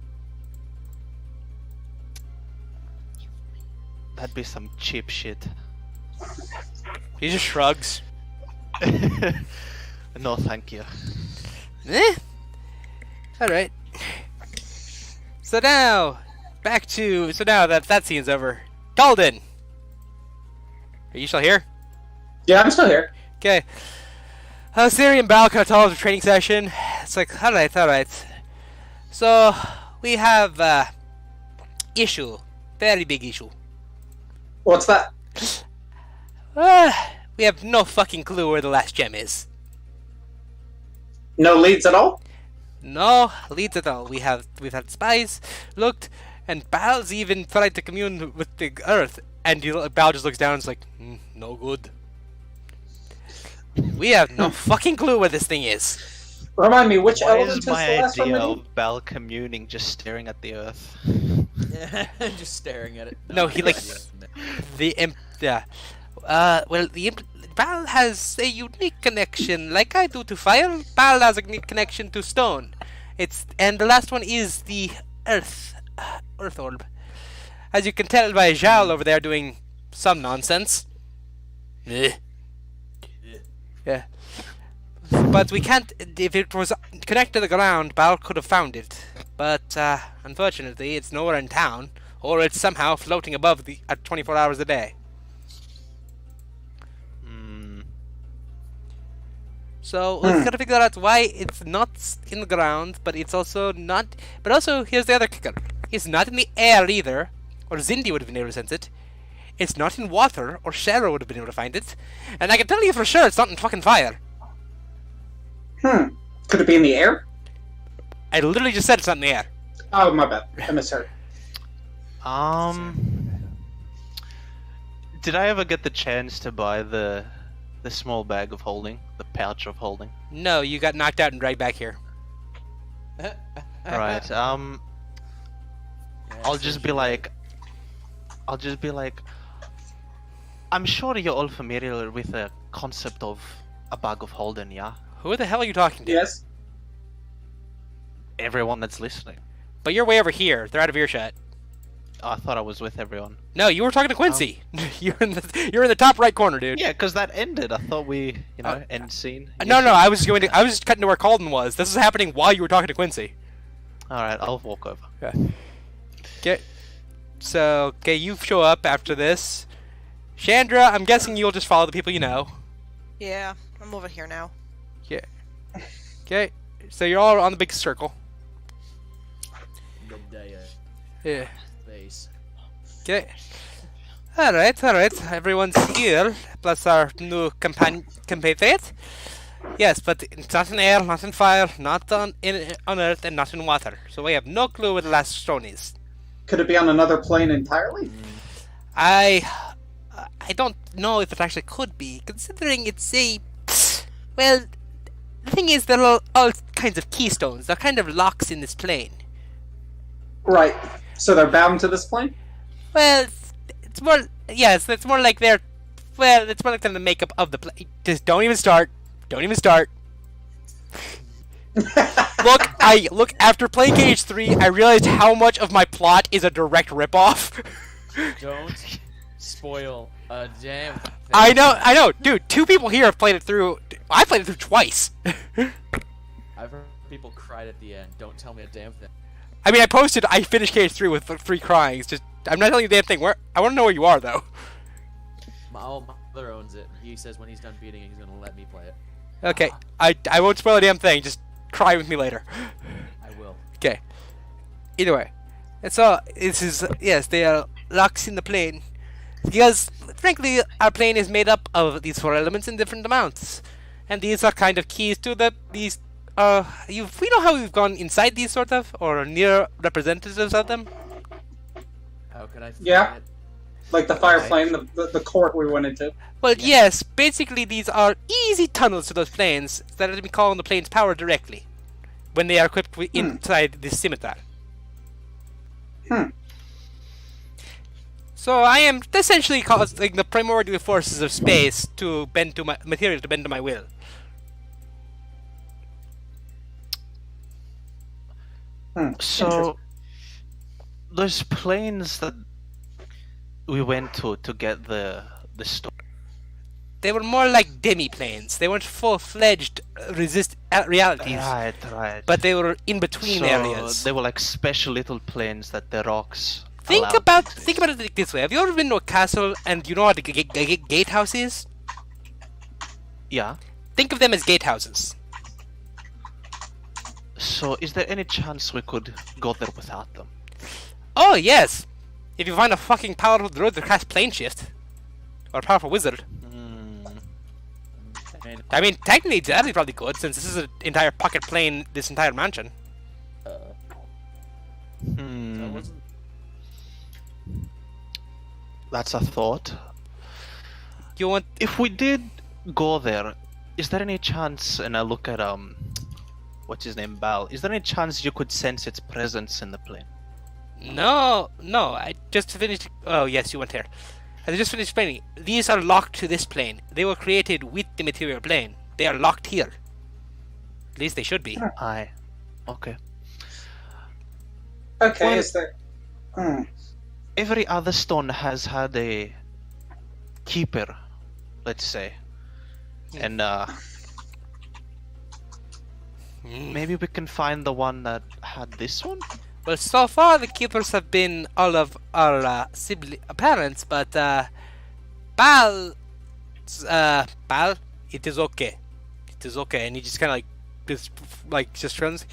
[SPEAKER 4] That'd be some cheap shit.
[SPEAKER 2] He just shrugs.
[SPEAKER 4] No, thank you.
[SPEAKER 2] Alright. So now that scene's over. Galden! Are you still here?
[SPEAKER 3] Yeah, I'm still here.
[SPEAKER 2] Okay. Siri and Bal kind of told us a training session. It's like, alright. So, we have, issue. Very big issue.
[SPEAKER 3] What's that?
[SPEAKER 2] We have no fucking clue where the last gem is.
[SPEAKER 3] No leads at all?
[SPEAKER 2] No leads at all. We've had spies, looked, and Bal's even tried to commune with the Earth, and Bal just looks down and is like, no good. We have no fucking clue where this thing is.
[SPEAKER 3] Remind me, which
[SPEAKER 4] What
[SPEAKER 3] element
[SPEAKER 4] is
[SPEAKER 3] is the
[SPEAKER 4] my
[SPEAKER 3] last one?
[SPEAKER 4] idea
[SPEAKER 3] Minnie?
[SPEAKER 4] of Bal communing, just staring at the Earth?
[SPEAKER 1] Just staring at it.
[SPEAKER 2] No, he like the imp. Yeah. Bal has a unique connection, like I do to fire. Bal has a unique connection to stone. And the last one is the Earth orb. As you can tell by Zhao over there doing some nonsense. Yeah. But we can't. If it was connected to the ground, Bal could have found it. But unfortunately, it's nowhere in town, or it's somehow floating above at 24 hours a day. So we've got to figure out why it's not in the ground, but it's also not. But also, here's the other kicker: it's not in the air either, or Zindi would have been able to sense it. It's not in water, or Shara would have been able to find it. And I can tell you for sure, it's not in fucking fire.
[SPEAKER 3] Could it be in the air?
[SPEAKER 2] I literally just said it's not in the air.
[SPEAKER 3] Oh, my bad. I misheard.
[SPEAKER 4] Did I ever get the chance to buy the The small bag of holding, the pouch of holding.
[SPEAKER 2] No, you got knocked out and dragged back here.
[SPEAKER 4] Right. I'll just be like, I'm sure you're all familiar with the concept of a bag of holding, yeah?
[SPEAKER 2] Who the hell are you talking to?
[SPEAKER 3] Yes.
[SPEAKER 4] Everyone that's listening.
[SPEAKER 2] But you're way over here. They're out of earshot.
[SPEAKER 4] Oh, I thought I was with everyone.
[SPEAKER 2] No, you were talking to Quincy. You're in the top right corner, dude.
[SPEAKER 4] Yeah, because that ended. I thought we, end scene.
[SPEAKER 2] No, I was cutting to where Calden was. This was happening while you were talking to Quincy.
[SPEAKER 4] All right, I'll walk over.
[SPEAKER 2] Okay. So, you show up after this. Chandra, I'm guessing you'll just follow the people you know.
[SPEAKER 5] Yeah, I'm over here now.
[SPEAKER 2] Yeah. Okay. So you're all on the big circle.
[SPEAKER 1] Good day,
[SPEAKER 2] Yeah.
[SPEAKER 1] face.
[SPEAKER 2] Okay. Alright. Everyone's here, plus our new compatriot. Yes, but it's not in air, not in fire, not on earth, and not in water. So we have no clue where the last stone is.
[SPEAKER 3] Could it be on another plane entirely?
[SPEAKER 2] I don't know if it actually could be, considering it's a... Well, the thing is, there are all kinds of keystones. They're kind of locks in this plane.
[SPEAKER 3] Right. So they're bound to this plane?
[SPEAKER 2] Well, it's more... Yes, it's more like they're... Well, it's more like the makeup of the plane. Just don't even start. Don't even start. Look, after playing KH3, I realized how much of my plot is a direct ripoff.
[SPEAKER 1] Don't spoil a damn thing.
[SPEAKER 2] I know, dude. 2 people here have played it through. I played it through twice.
[SPEAKER 1] I've heard people cried at the end. Don't tell me a damn thing.
[SPEAKER 2] I mean, I finished KH3 with 3 crying. It's just, I'm not telling you a damn thing. I want to know where you are, though.
[SPEAKER 1] My mother owns it. He says when he's done beating it, he's gonna let me play it.
[SPEAKER 2] Okay, I won't spoil a damn thing. Just cry with me later.
[SPEAKER 1] I will.
[SPEAKER 2] Okay. Either way. And so, yes, they are locks in the plane. Because, frankly, our plane is made up of these 4 elements in different amounts. And these are kind of keys to we know how we've gone inside these, sort of, or near representatives of them?
[SPEAKER 1] How could I forget?
[SPEAKER 3] Yeah. Like the fire plane, the court we went into.
[SPEAKER 2] Well, yes, basically these are easy tunnels to those planes that are to be calling the plane's power directly when they are equipped inside the scimitar. So I am essentially causing the primordial forces of space to bend to my material to bend to my will.
[SPEAKER 4] So, those planes that we went to get the stone.
[SPEAKER 2] They were more like demi-planes. They weren't full-fledged realities.
[SPEAKER 4] Right.
[SPEAKER 2] But they were in between areas.
[SPEAKER 4] They were like special little planes that the rocks.
[SPEAKER 2] Think about it this way. Have you ever been to a castle and you know what a gatehouse is?
[SPEAKER 4] Yeah.
[SPEAKER 2] Think of them as gatehouses.
[SPEAKER 4] So, is there any chance we could go there without them?
[SPEAKER 2] Oh, yes. If you find a fucking powerful druid that casts plane shift. Or a powerful wizard. I mean, technically, that'd be probably good, since this is an entire pocket plane, this entire mansion.
[SPEAKER 4] That's a thought.
[SPEAKER 2] You want...
[SPEAKER 4] If we did go there, is there any chance, and I look at, what's his name, Bal, is there any chance you could sense its presence in the plane?
[SPEAKER 2] No, I just finished... Oh, yes, you went here. I just finished explaining. These are locked to this plane. They were created with the material plane. They are locked here. At least they should be.
[SPEAKER 4] Aye. Okay.
[SPEAKER 3] Okay,
[SPEAKER 4] Well,
[SPEAKER 3] is there...
[SPEAKER 4] Every other stone has had a keeper, let's say. And, maybe we can find the one that had this one?
[SPEAKER 2] Well, so far the keepers have been all of our parents, but Bal, it is okay. It is okay, and he just kind of just turns.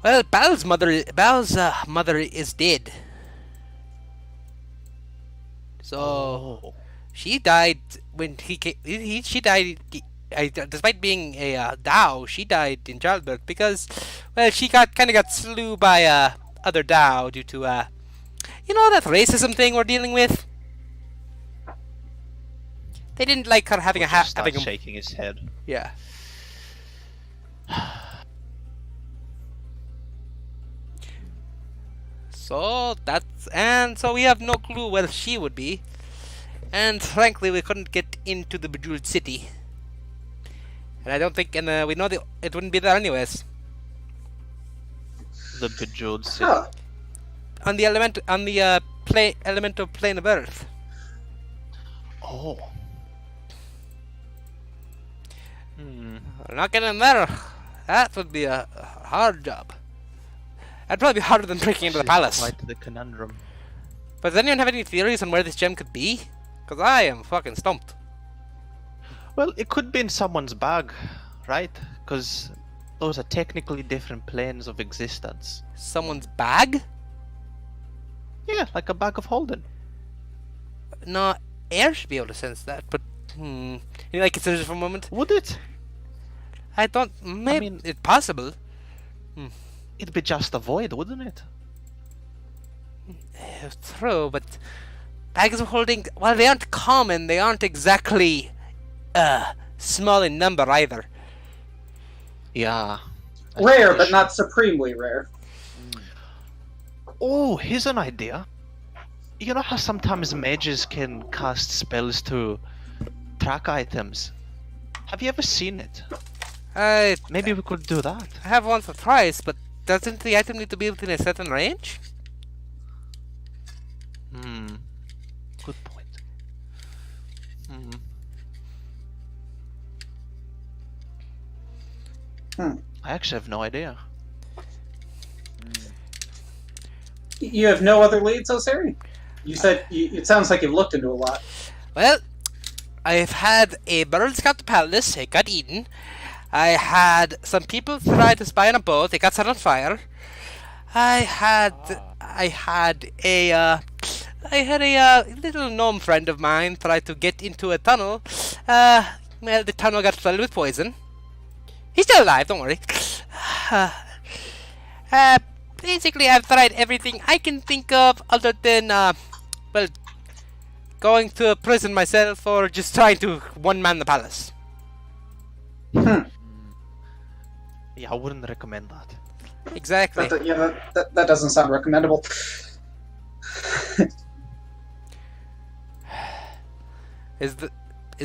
[SPEAKER 2] Well, Bal's mother is dead. So she died when he came. She died. Despite being a Dao, she died in childbirth because, well, she got slew by other Dao due to that racism thing we're dealing with. They didn't like her having a hat.
[SPEAKER 4] Starts shaking his head.
[SPEAKER 2] Yeah. So so we have no clue where she would be, and frankly, we couldn't get into the Bejeweled City, and I don't think, we know it wouldn't be there anyways.
[SPEAKER 4] The Bejeweled City.
[SPEAKER 3] Huh.
[SPEAKER 2] On the elemental plane of Earth.
[SPEAKER 4] Oh. Hmm.
[SPEAKER 2] Not getting there. That would be a hard job. That'd probably be harder than breaking into the palace.
[SPEAKER 4] Quite the conundrum.
[SPEAKER 2] But does anyone have any theories on where this gem could be? Because I am fucking stumped.
[SPEAKER 4] Well, it could be in someone's bag, right? Because those are technically different planes of existence.
[SPEAKER 2] Someone's bag?
[SPEAKER 4] Yeah, like a bag of holding.
[SPEAKER 2] No, air should be able to sense that, but You like consider it for a moment?
[SPEAKER 4] Would it?
[SPEAKER 2] I don't. Maybe
[SPEAKER 4] I mean,
[SPEAKER 2] it's possible.
[SPEAKER 4] It'd be just a void, wouldn't it?
[SPEAKER 2] True, but bags of holding, while they aren't common, they aren't exactly small in number either.
[SPEAKER 4] Yeah.
[SPEAKER 3] Rare, but not supremely rare.
[SPEAKER 4] Oh, here's an idea. You know how sometimes mages can cast spells to track items? Have you ever seen it? Maybe we could do that.
[SPEAKER 2] I have once or twice, but doesn't the item need to be within a certain range?
[SPEAKER 4] Good point. I actually have no idea.
[SPEAKER 3] You have no other leads, Osiri? You said it sounds like you've looked into a lot.
[SPEAKER 2] Well, I've had a bird scout the palace, it got eaten. I had some people try to spy on a boat, it got set on fire. I had a little gnome friend of mine try to get into a tunnel. Well, the tunnel got flooded with poison. He's still alive, don't worry. Basically, I've tried everything I can think of other than, well, going to a prison myself or just trying to one-man the palace.
[SPEAKER 4] Yeah, I wouldn't recommend that.
[SPEAKER 2] Exactly.
[SPEAKER 3] That doesn't sound recommendable.
[SPEAKER 2] Is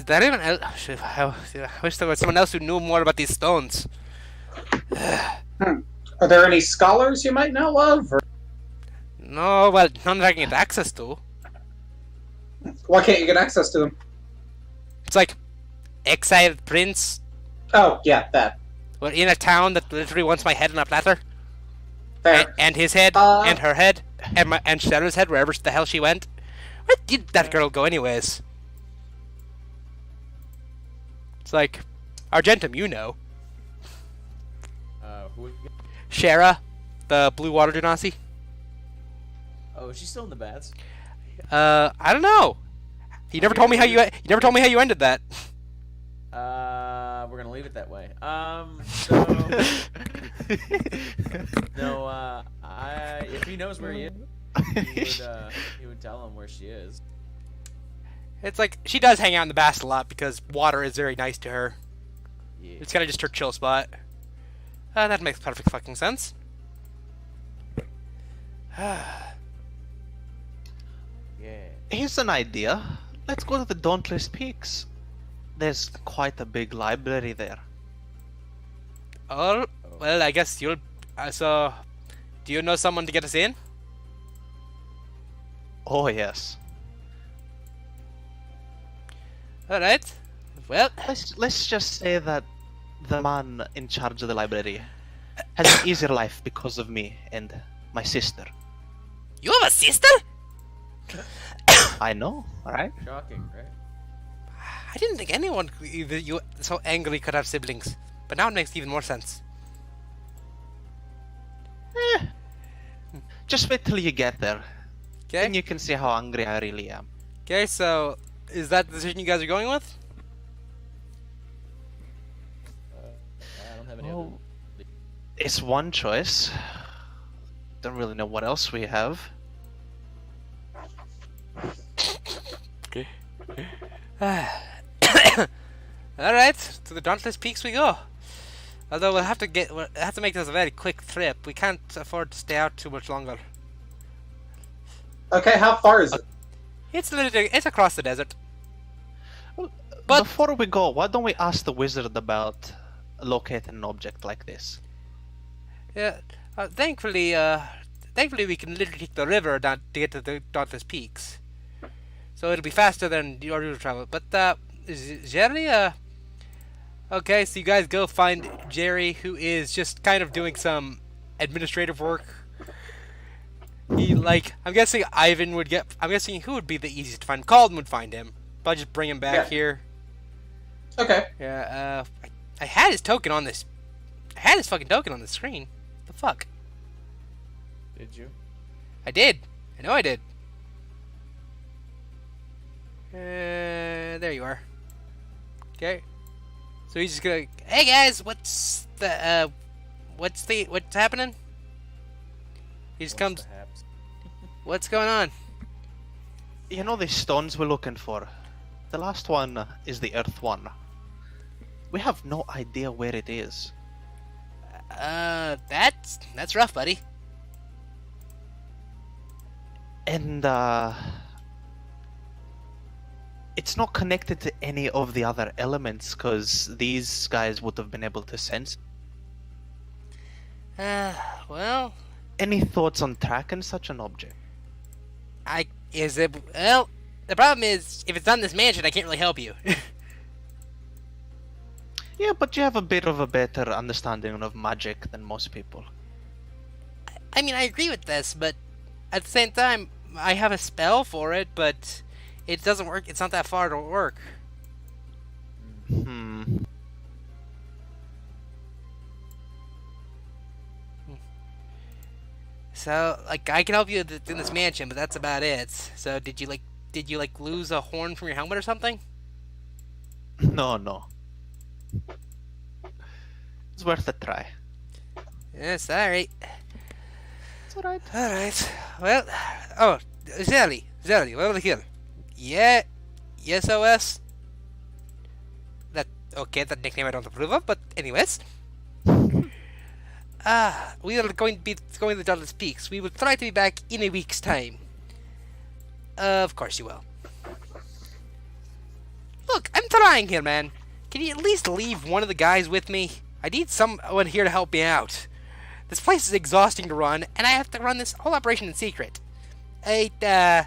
[SPEAKER 2] there even else? I wish there was someone else who knew more about these stones.
[SPEAKER 3] Are there any scholars you might know of? Or...
[SPEAKER 2] No, well, none that I can get access to.
[SPEAKER 3] Why can't you get access to them?
[SPEAKER 2] It's like exiled prince.
[SPEAKER 3] Oh, yeah, that.
[SPEAKER 2] We're in a town that literally wants my head on a platter.
[SPEAKER 3] Fair.
[SPEAKER 2] And his head, and her head, and Sarah's head, wherever the hell she went. Where did that girl go anyways? It's like, Argentum, you know.
[SPEAKER 1] Who?
[SPEAKER 2] Shara, the blue water genasi.
[SPEAKER 1] Oh, is she still in the bats?
[SPEAKER 2] I don't know. You never told me how you ended that.
[SPEAKER 1] We're gonna leave it that way. No, if he knows where he is, he would tell him where she is.
[SPEAKER 2] It's like, she does hang out in the bass a lot because water is very nice to her.
[SPEAKER 1] Yeah.
[SPEAKER 2] It's kind of just her chill spot. That makes perfect fucking sense.
[SPEAKER 1] Yeah.
[SPEAKER 4] Here's an idea. Let's go to the Dauntless Peaks. There's quite a big library there.
[SPEAKER 2] Oh, well, I guess you'll... so, do you know someone to get us in?
[SPEAKER 4] Oh, yes.
[SPEAKER 2] Alright. Well...
[SPEAKER 4] Let's just say that the man in charge of the library has an easier life because of me and my sister.
[SPEAKER 2] You have a sister?
[SPEAKER 4] I know, alright?
[SPEAKER 1] Shocking, right?
[SPEAKER 2] I didn't think anyone you so angry could have siblings, but now it makes even more sense.
[SPEAKER 4] Just wait till you get there.
[SPEAKER 2] Okay.
[SPEAKER 4] Then you can see how angry I really am.
[SPEAKER 2] Okay, so is that the decision you guys are going with?
[SPEAKER 1] I don't have any
[SPEAKER 4] Well, it's one choice. Don't really know what else we have.
[SPEAKER 2] All right, to the Dauntless Peaks we go. Although we'll have to make this a very quick trip. We can't afford to stay out too much longer.
[SPEAKER 3] Okay, how far is it?
[SPEAKER 2] It's across the desert.
[SPEAKER 4] But before we go, why don't we ask the wizard about locating an object like this?
[SPEAKER 2] Yeah, thankfully we can literally take the river down to get to the Dauntless Peaks. So it'll be faster than your usual travel. But Jerry, okay, so you guys go find Jerry, who is just kind of doing some administrative work. I'm guessing Aivan would get. I'm guessing who would be the easiest to find? Calden would find him. But I'll just bring him back here.
[SPEAKER 3] Okay.
[SPEAKER 2] Yeah. I had his token on this. I had his fucking token on the screen. The fuck?
[SPEAKER 1] Did you?
[SPEAKER 2] I did. I know I did. There you are. Okay. So he's just gonna. Hey guys, what's happening? He just comes. What's going on?
[SPEAKER 4] You know the stones we're looking for? The last one is the Earth one. We have no idea where it is.
[SPEAKER 2] That's rough, buddy.
[SPEAKER 4] And it's not connected to any of the other elements, because these guys would have been able to sense.
[SPEAKER 2] Well...
[SPEAKER 4] Any thoughts on tracking such an object?
[SPEAKER 2] Well, the problem is, if it's not in this mansion, I can't really help you.
[SPEAKER 4] Yeah, but you have a bit of a better understanding of magic than most people.
[SPEAKER 2] I mean, I agree with this, but at the same time, I have a spell for it, but it doesn't work. It's not that far to work. So, I can help you in this mansion, but that's about it. So, did you lose a horn from your helmet or something?
[SPEAKER 4] No. It's worth a try.
[SPEAKER 2] Yes, alright.
[SPEAKER 4] It's alright.
[SPEAKER 2] Alright. Well, Zelly, over here. Yeah, yes, OS. That nickname I don't approve of, but anyways. We are going to the Dauntless Peaks. We will try to be back in a week's time. Of course you will. Look, I'm trying here, man. Can you at least leave one of the guys with me? I need someone here to help me out. This place is exhausting to run, and I have to run this whole operation in secret. No.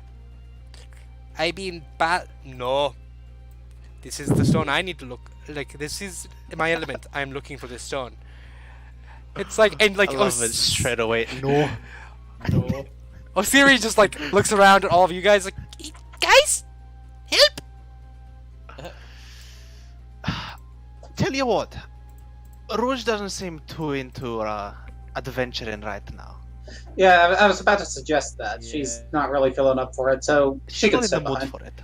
[SPEAKER 2] This is the stone I need to look. This is my element. I'm looking for this stone. It's I love
[SPEAKER 4] it straight away. No.
[SPEAKER 2] Siri just looks around at all of you guys guys, help!
[SPEAKER 4] Tell you what, Rouge doesn't seem too into adventuring right now.
[SPEAKER 3] Yeah, I was about to suggest that. Yeah. She's not really feeling up for it, so she can step behind.
[SPEAKER 4] For it.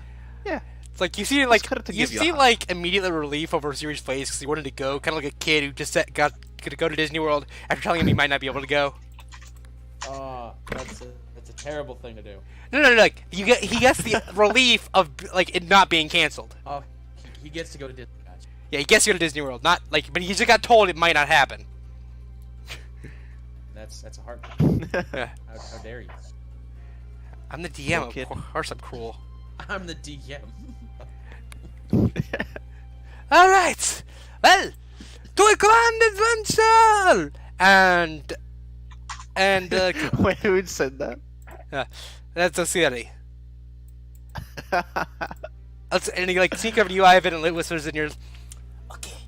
[SPEAKER 4] Yeah.
[SPEAKER 2] It's you see immediately relief over Siri's face because he wanted to go, kind of like a kid who just got to go to Disney World after telling him he might not be able to go.
[SPEAKER 1] Oh, that's a terrible thing to do.
[SPEAKER 2] No. He gets the relief of it not being canceled.
[SPEAKER 1] Oh, he gets to go to Disney.
[SPEAKER 2] Yeah, he gets to go to Disney World. But he just got told it might not happen.
[SPEAKER 1] That's a hard one.
[SPEAKER 2] Yeah.
[SPEAKER 1] How dare you?
[SPEAKER 2] I'm the DM. Of course, I'm cruel.
[SPEAKER 1] I'm the DM.
[SPEAKER 2] All right. Well, to a grand adventure. And
[SPEAKER 4] wait, who said that?
[SPEAKER 2] Yeah, that's a Siri. And he sneak over to you, Aivan, and whispers in your. Okay,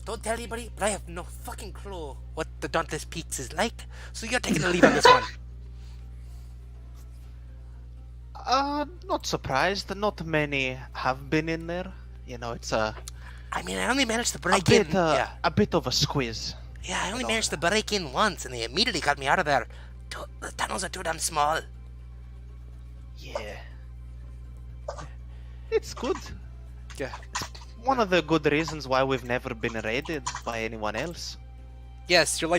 [SPEAKER 2] don't tell anybody, but I have no fucking clue what the Dauntless Peaks is like, so you're taking the lead on this one.
[SPEAKER 4] Not surprised. Not many have been in there. You know, it's
[SPEAKER 2] I mean, I only managed to break in.
[SPEAKER 4] A bit of a squeeze.
[SPEAKER 2] Yeah, I only managed to break in once, and they immediately got me out of there. The tunnels are too damn small.
[SPEAKER 4] Yeah. It's good.
[SPEAKER 2] Yeah.
[SPEAKER 4] One of the good reasons why we've never been raided by anyone else.
[SPEAKER 2] Yes, you're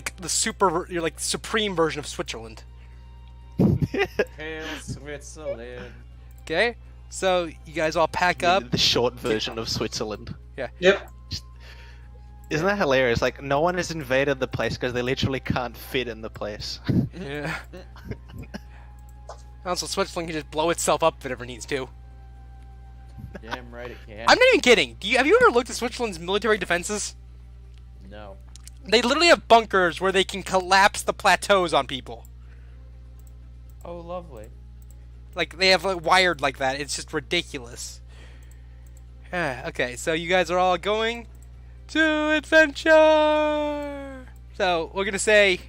[SPEAKER 2] you're supreme version of Switzerland.
[SPEAKER 1] Hail Switzerland.
[SPEAKER 2] Okay, so you guys all pack up.
[SPEAKER 4] The short version of Switzerland.
[SPEAKER 2] Yeah.
[SPEAKER 3] Yep.
[SPEAKER 4] Isn't that hilarious? Like, no one has invaded the place because they literally can't fit in the place.
[SPEAKER 2] Yeah. Also, Switzerland can just blow itself up if it ever needs to.
[SPEAKER 1] Damn right it can.
[SPEAKER 2] I'm not even kidding. Have you ever looked at Switzerland's military defenses?
[SPEAKER 1] No.
[SPEAKER 2] They literally have bunkers where they can collapse the plateaus on people.
[SPEAKER 1] Oh, lovely.
[SPEAKER 2] Like, they have wired like that. It's just ridiculous. Okay, so you guys are all going to adventure. So we're gonna say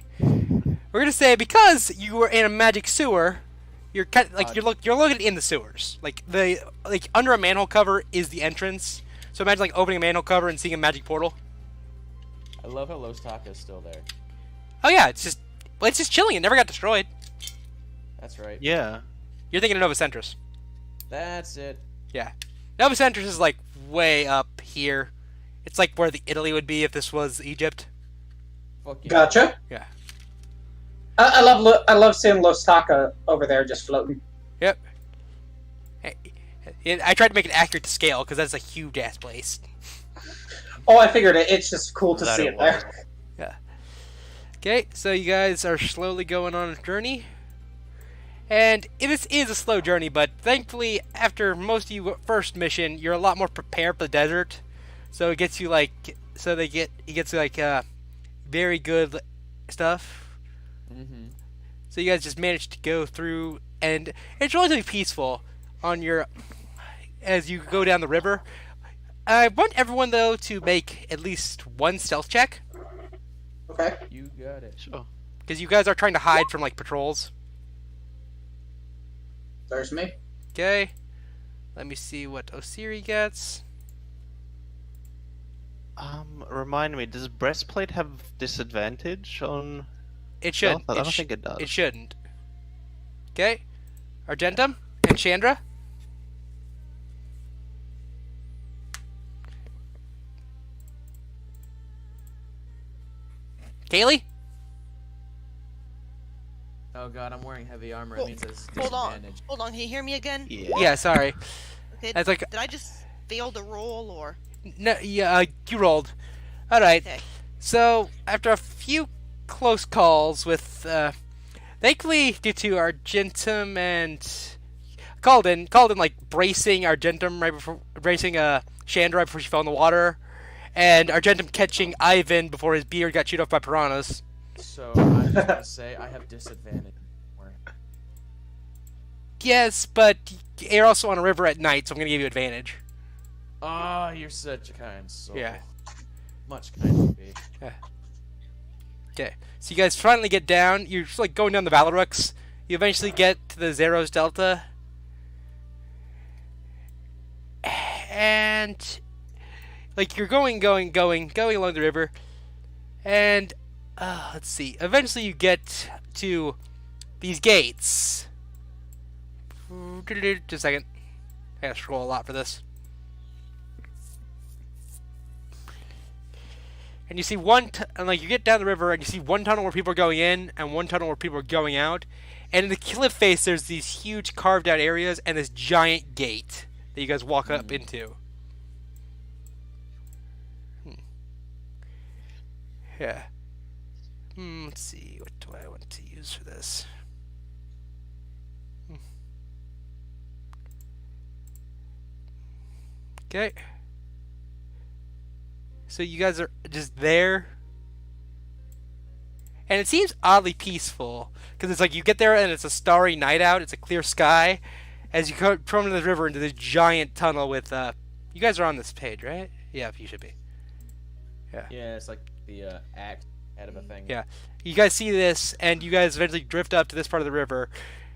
[SPEAKER 2] because you were in a magic sewer, you're kind of, like you're looking in the sewers. Like under a manhole cover is the entrance. So imagine like opening a manhole cover and seeing a magic portal.
[SPEAKER 1] I love how Los Taka is still there.
[SPEAKER 2] Oh yeah, it's just chilling. It never got destroyed.
[SPEAKER 1] That's right.
[SPEAKER 4] Yeah.
[SPEAKER 2] You're thinking of Nova Centris.
[SPEAKER 1] That's it.
[SPEAKER 2] Yeah, Nova Centris is like way up here. It's like where the Italy would be if this was Egypt.
[SPEAKER 1] Fuck yeah.
[SPEAKER 3] Gotcha.
[SPEAKER 2] Yeah.
[SPEAKER 3] I love seeing Los Taka over there just floating.
[SPEAKER 2] Yep. I tried to make it accurate to scale because that's a huge ass place.
[SPEAKER 3] Oh, I figured it. It's just cool to
[SPEAKER 4] That
[SPEAKER 3] see
[SPEAKER 4] it
[SPEAKER 3] it there.
[SPEAKER 2] Yeah. Okay, so you guys are slowly going on a journey. And this is a slow journey, but thankfully, after most of you first mission, you're a lot more prepared for the desert. So it gets you very good stuff.
[SPEAKER 1] Mm-hmm.
[SPEAKER 2] So you guys just managed to go through, and it's relatively peaceful as you go down the river. I want everyone though to make at least one stealth check.
[SPEAKER 3] Okay.
[SPEAKER 1] You got it.
[SPEAKER 4] Sure.
[SPEAKER 2] Because you guys are trying to hide from like patrols.
[SPEAKER 3] There's me.
[SPEAKER 2] Okay. Let me see what Osiri gets.
[SPEAKER 4] Remind me, does breastplate have disadvantage on?
[SPEAKER 2] It shouldn't.
[SPEAKER 4] I don't think it does.
[SPEAKER 2] It shouldn't. Okay. Argentum and Chandra. Kaylee?
[SPEAKER 1] Oh god, I'm wearing heavy armor. It means it's
[SPEAKER 5] Hold on.
[SPEAKER 1] disadvantage.
[SPEAKER 5] Hold on. Can you hear me again?
[SPEAKER 4] Yeah.
[SPEAKER 2] Yeah, sorry.
[SPEAKER 5] Okay.
[SPEAKER 2] That's like
[SPEAKER 5] Did I just fail to roll or?
[SPEAKER 2] no. Yeah, you rolled. All right.
[SPEAKER 5] Okay.
[SPEAKER 2] So after a few close calls with, thankfully due to Argentum and called in like bracing Argentum bracing Chandra right before she fell in the water, and Argentum catching Aivan before his beard got chewed off by piranhas.
[SPEAKER 1] So I'm just gonna say I have disadvantage.
[SPEAKER 2] Yes, but you're also on a river at night, so I'm gonna give you advantage.
[SPEAKER 1] Oh, you're such a kind soul.
[SPEAKER 2] Yeah.
[SPEAKER 1] Much kind of me.
[SPEAKER 2] Okay, so you guys finally get down. You're just like going down the Valorux. You eventually get to the Zeros Delta. And like you're going along the river. And let's see. Eventually you get to these gates. Just a second. I gotta scroll a lot for this. And you see and like you get down the river and you see one tunnel where people are going in and one tunnel where people are going out. And in the cliff face, there's these huge carved out areas and this giant gate that you guys walk up into. Yeah. Let's see. What do I want to use for this? Okay. So you guys are just there. And it seems oddly peaceful. Because it's like you get there and it's a starry night out. It's a clear sky. As you come from the river into this giant tunnel with... you guys are on this page, right? Yeah, you should be. Yeah.
[SPEAKER 1] Yeah, it's like the act out of a thing.
[SPEAKER 2] Yeah. You guys see this, and you guys eventually drift up to this part of the river.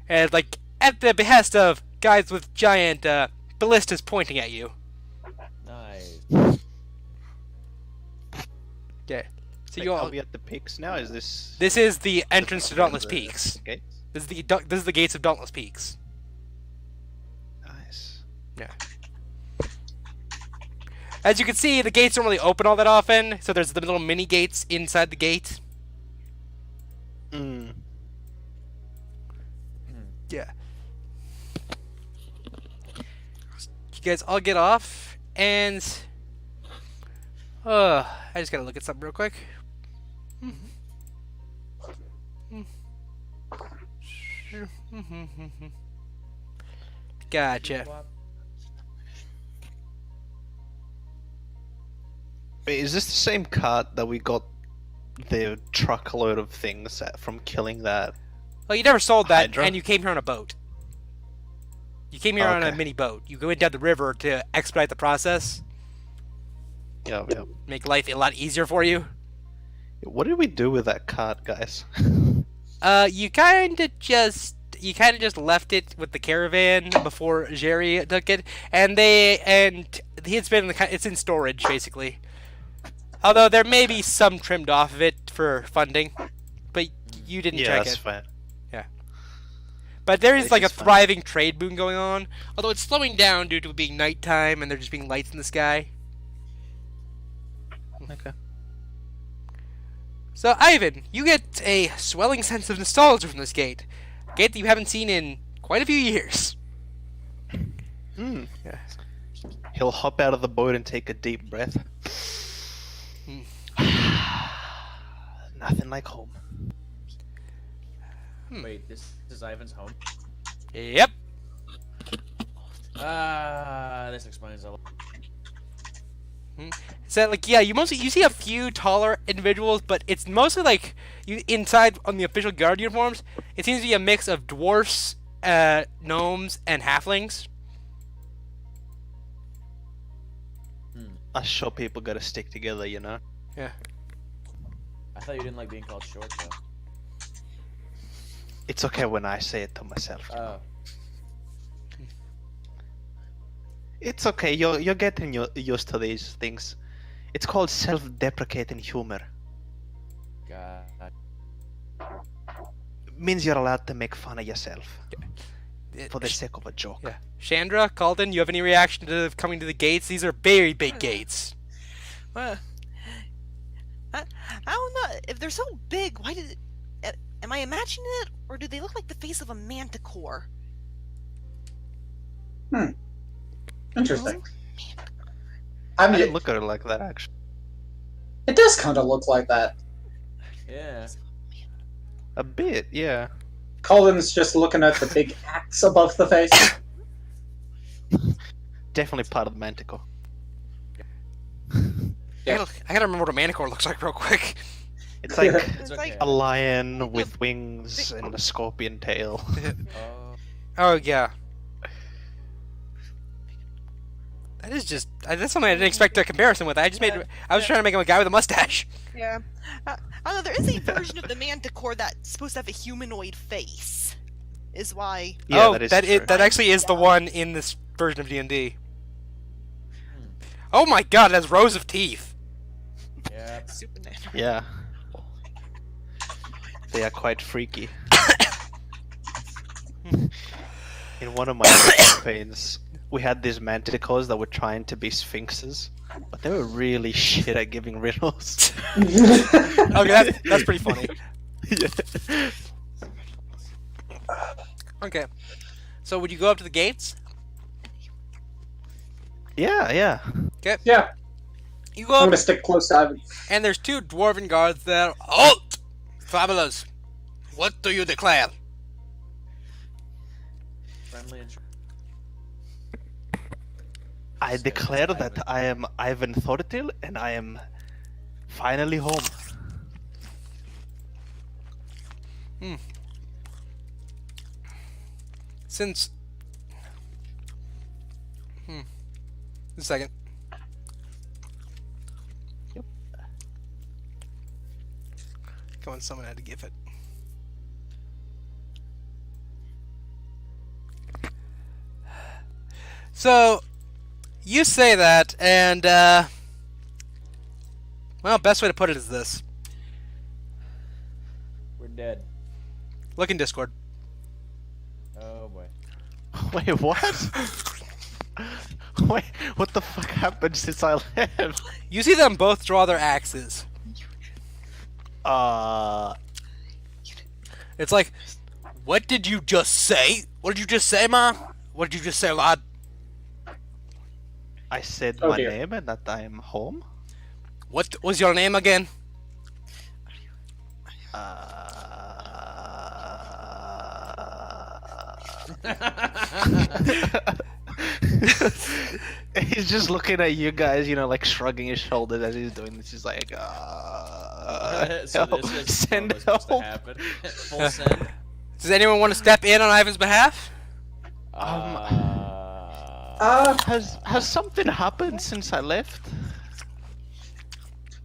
[SPEAKER 2] And, like, at the behest of guys with giant ballistas pointing at you.
[SPEAKER 1] Nice.
[SPEAKER 2] Okay. So
[SPEAKER 4] Like,
[SPEAKER 2] you all...
[SPEAKER 4] are we at the peaks now? Is this?
[SPEAKER 2] This is the entrance to Dauntless
[SPEAKER 4] the
[SPEAKER 2] Peaks.
[SPEAKER 4] Gates?
[SPEAKER 2] This is the gates of Dauntless Peaks.
[SPEAKER 4] Nice.
[SPEAKER 2] Yeah. As you can see, the gates don't really open all that often, so there's the little mini gates inside the gate. Yeah. You guys all get off, and I just gotta look at something real quick. Gotcha.
[SPEAKER 4] Wait, is this the same cart that we got the truckload of things from killing that?
[SPEAKER 2] Well, you never sold that,
[SPEAKER 4] Hydra?
[SPEAKER 2] and you came here on a boat. You came here on a
[SPEAKER 4] Okay.
[SPEAKER 2] mini boat. You went down the river to expedite the process,
[SPEAKER 4] Yeah.
[SPEAKER 2] make life a lot easier for you.
[SPEAKER 4] What did we do with that cart, guys?
[SPEAKER 2] You kind of just left it with the caravan before Jerry took it, and it's in storage basically. Although there may be some trimmed off of it for funding, but you didn't
[SPEAKER 4] Yeah,
[SPEAKER 2] check
[SPEAKER 4] that's
[SPEAKER 2] it.
[SPEAKER 4] fine.
[SPEAKER 2] But there is
[SPEAKER 4] Which
[SPEAKER 2] like a
[SPEAKER 4] is fine.
[SPEAKER 2] thriving trade boom going on, although it's slowing down due to it being nighttime and there just being lights in the sky.
[SPEAKER 4] Okay.
[SPEAKER 2] So, Aivan, you get a swelling sense of nostalgia from this gate. A gate that you haven't seen in quite a few years.
[SPEAKER 4] Hmm.
[SPEAKER 2] Yeah.
[SPEAKER 4] He'll hop out of the boat and take a deep breath. Nothing like home.
[SPEAKER 1] Wait, this is Ivan's home?
[SPEAKER 2] Yep.
[SPEAKER 1] This explains a lot.
[SPEAKER 2] So, like, yeah, you see a few taller individuals, but it's mostly like you inside on the official guard uniforms. It seems to be a mix of dwarfs, gnomes, and halflings.
[SPEAKER 4] Us short people gotta stick together, you know?
[SPEAKER 2] Yeah.
[SPEAKER 1] I thought you didn't like being called short, though.
[SPEAKER 4] It's okay when I say it to myself.
[SPEAKER 1] Oh.
[SPEAKER 4] It's okay, you're getting used to these things. It's called self-deprecating humor.
[SPEAKER 1] God.
[SPEAKER 4] It means you're allowed to make fun of yourself. For the sake of a joke.
[SPEAKER 2] Yeah. Chandra, Calden, you have any reaction to coming to the gates? These are very big gates.
[SPEAKER 5] I don't know. If they're so big, why did am I imagining it, or do they look like the face of a manticore?
[SPEAKER 3] Interesting.
[SPEAKER 4] I
[SPEAKER 3] I mean,
[SPEAKER 4] didn't look at it like that, actually.
[SPEAKER 3] it does kind of look like that.
[SPEAKER 1] Yeah.
[SPEAKER 4] A bit, yeah.
[SPEAKER 3] Colin's just looking at the big axe above the face.
[SPEAKER 4] Definitely part of the manticore.
[SPEAKER 3] Yeah.
[SPEAKER 2] I gotta remember what a manticore looks like real quick.
[SPEAKER 4] It's like
[SPEAKER 1] It's
[SPEAKER 5] like
[SPEAKER 1] okay.
[SPEAKER 4] a lion with wings and a scorpion tail.
[SPEAKER 1] Oh.
[SPEAKER 2] Oh, yeah. That is just... That's something I didn't expect a comparison with. I was trying to make him a guy with a mustache.
[SPEAKER 5] Yeah. I don't know. There is a version of the manticore that's supposed to have a humanoid face. Is why.
[SPEAKER 4] Yeah,
[SPEAKER 2] oh,
[SPEAKER 4] that is
[SPEAKER 2] that
[SPEAKER 4] true.
[SPEAKER 2] that actually is the one in this version of D&D. Oh my god, it has rows of teeth.
[SPEAKER 1] Yeah.
[SPEAKER 5] Supernatural.
[SPEAKER 4] Yeah. They are quite freaky. In one of my campaigns, we had these manticores that were trying to be sphinxes, but they were really shit at giving riddles.
[SPEAKER 2] Okay, that's pretty funny.
[SPEAKER 4] Yeah.
[SPEAKER 2] Okay. So would you go up to the gates?
[SPEAKER 4] Yeah.
[SPEAKER 3] Yeah,
[SPEAKER 2] You go
[SPEAKER 3] I'm
[SPEAKER 2] up,
[SPEAKER 3] gonna stick close to Ivan.
[SPEAKER 2] and there's two dwarven guards there. Halt! Travelers, what do you declare?
[SPEAKER 1] Friendly and
[SPEAKER 4] I declare that I am Ivan Thortil, and I am finally home.
[SPEAKER 2] Since... A second.
[SPEAKER 4] Yep.
[SPEAKER 2] Come on, someone had to give it. So, you say that, and, well, best way to put it is this.
[SPEAKER 1] we're dead.
[SPEAKER 2] Look in Discord.
[SPEAKER 1] Oh boy.
[SPEAKER 4] Wait, what? Wait, what the fuck happened since I left?
[SPEAKER 2] You see them both draw their axes. It's like, what did you just say? What did you just say, Ma? What did you just say, lad?
[SPEAKER 4] I said
[SPEAKER 3] Oh,
[SPEAKER 4] my
[SPEAKER 3] dear.
[SPEAKER 4] name and that I am home.
[SPEAKER 2] What was your name again?
[SPEAKER 4] He's just looking at you guys, like shrugging his shoulders as he's doing this. He's like,
[SPEAKER 1] So this is
[SPEAKER 4] send
[SPEAKER 1] what's supposed to
[SPEAKER 4] help.
[SPEAKER 1] happen. Full send.
[SPEAKER 2] Does anyone want to step in on Ivan's behalf?
[SPEAKER 4] Has something happened since I left?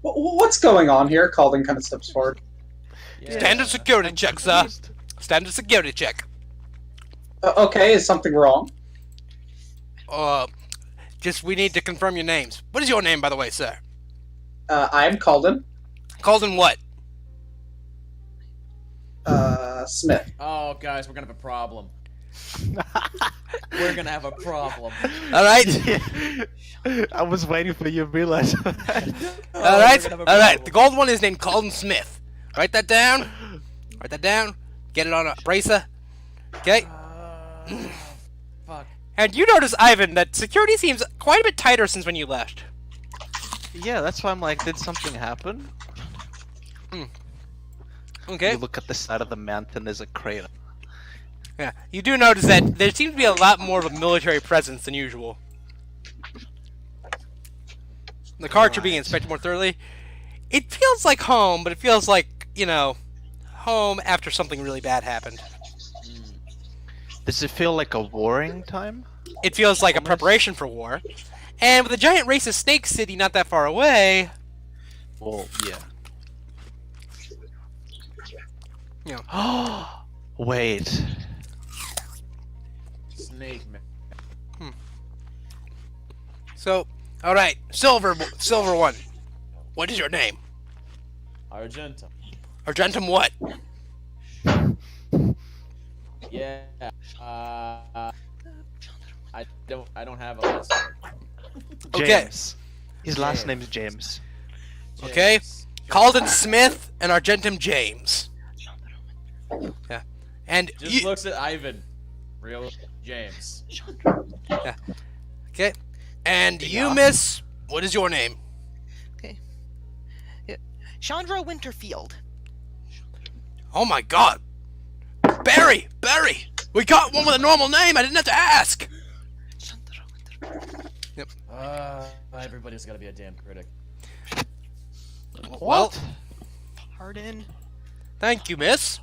[SPEAKER 3] What's going on here? Calden kind of steps forward.
[SPEAKER 1] Yeah.
[SPEAKER 2] Standard security check, sir. Standard security check.
[SPEAKER 3] Okay, is something wrong?
[SPEAKER 2] We need to confirm your names. What is your name, by the way, sir?
[SPEAKER 3] I am Calden.
[SPEAKER 2] Calden what?
[SPEAKER 3] Smith.
[SPEAKER 1] Oh, guys, we're gonna have a problem. We're gonna have a problem.
[SPEAKER 2] All right.
[SPEAKER 4] I was waiting for you to realize.
[SPEAKER 2] All right. The gold one is named Calden Smith. Write that down. Write that down. Get it on a bracer. Okay.
[SPEAKER 1] Fuck.
[SPEAKER 2] And you notice, Ivan, that security seems quite a bit tighter since when you left.
[SPEAKER 4] Yeah, that's why I'm like, did something happen?
[SPEAKER 2] Okay.
[SPEAKER 4] You look at the side of the mountain, there's a crater.
[SPEAKER 2] Yeah. You do notice that there seems to be a lot more of a military presence than usual. The carts are being inspected more thoroughly. It feels like home, but it feels like, home after something really bad happened.
[SPEAKER 4] Does it feel like a warring time?
[SPEAKER 2] It feels like a preparation for war. And with a giant racist snake city not that far away...
[SPEAKER 4] Well, yeah.
[SPEAKER 2] Yeah.
[SPEAKER 4] Wait.
[SPEAKER 1] Snake man.
[SPEAKER 2] So, alright, Silver one. What is your name?
[SPEAKER 1] Argentum.
[SPEAKER 2] Argentum what?
[SPEAKER 1] Yeah. I don't have a last name.
[SPEAKER 2] Okay.
[SPEAKER 4] James. His last name is James.
[SPEAKER 2] Okay. Calden Smith and Argentum James. Yeah. And
[SPEAKER 1] Just looks at Ivan. Real James.
[SPEAKER 2] Yeah. Okay. And you, miss, what is your name?
[SPEAKER 5] Okay. Yeah. Chandra Winterfield.
[SPEAKER 2] Oh my god. Barry! We got one with a normal name, I didn't have to ask! Yep.
[SPEAKER 1] Everybody's gotta be a damn critic.
[SPEAKER 2] Well,
[SPEAKER 5] Pardon.
[SPEAKER 2] thank you, miss.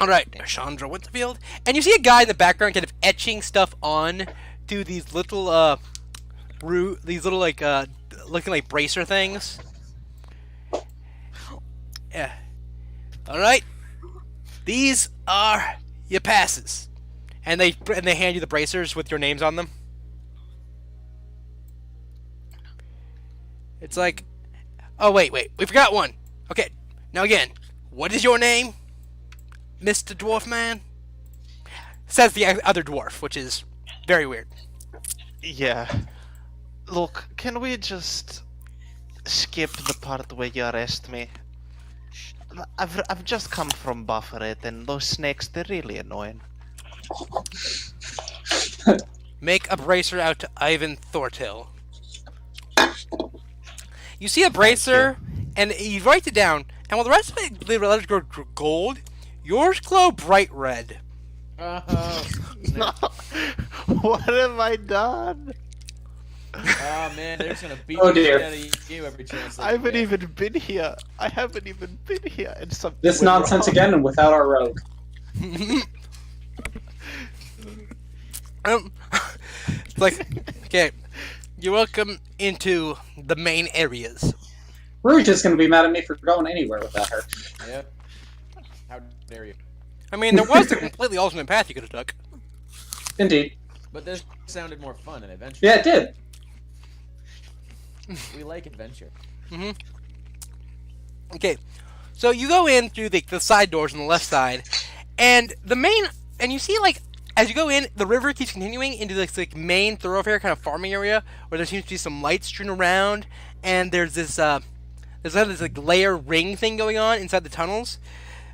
[SPEAKER 2] Alright, Chandra Winterfield. And you see a guy in the background kind of etching stuff on to these little, looking like bracer things. Yeah. Alright. These are your passes. And they hand you the bracers with your names on them. It's like, oh wait, we forgot one. Okay, now again, what is your name, Mr. Dwarf Man? Says the other dwarf, which is very weird.
[SPEAKER 4] Yeah. Look, can we just skip the part where you arrest me? I've just come from Baphoret, and those snakes, they're really annoying.
[SPEAKER 2] Make a bracer out to Aivan Thornhill. You see a bracer, and you write it down, and while the rest of the letters go gold, yours glow bright red.
[SPEAKER 4] No. What have I done?
[SPEAKER 1] Oh man, they're just gonna beat
[SPEAKER 3] Oh,
[SPEAKER 1] the
[SPEAKER 3] dear.
[SPEAKER 1] shit out of you every chance they
[SPEAKER 4] I haven't
[SPEAKER 1] get.
[SPEAKER 4] even been here. I haven't even been here, and something
[SPEAKER 3] This
[SPEAKER 4] went
[SPEAKER 3] nonsense
[SPEAKER 4] wrong.
[SPEAKER 3] again and without our rogue.
[SPEAKER 2] It's like, okay, you're welcome into the main areas.
[SPEAKER 3] Rouge is going to be mad at me for going anywhere without her.
[SPEAKER 1] Yep. How dare you?
[SPEAKER 2] I mean, there was a completely alternate path you could have took.
[SPEAKER 3] Indeed.
[SPEAKER 1] But this sounded more fun and adventure.
[SPEAKER 3] Yeah, it did.
[SPEAKER 1] We like adventure.
[SPEAKER 2] Okay, so you go in through the side doors on the left side, and you see, like, as you go in, the river keeps continuing into this like main thoroughfare kind of farming area where there seems to be some lights strewn around, and there's this like layer ring thing going on inside the tunnels.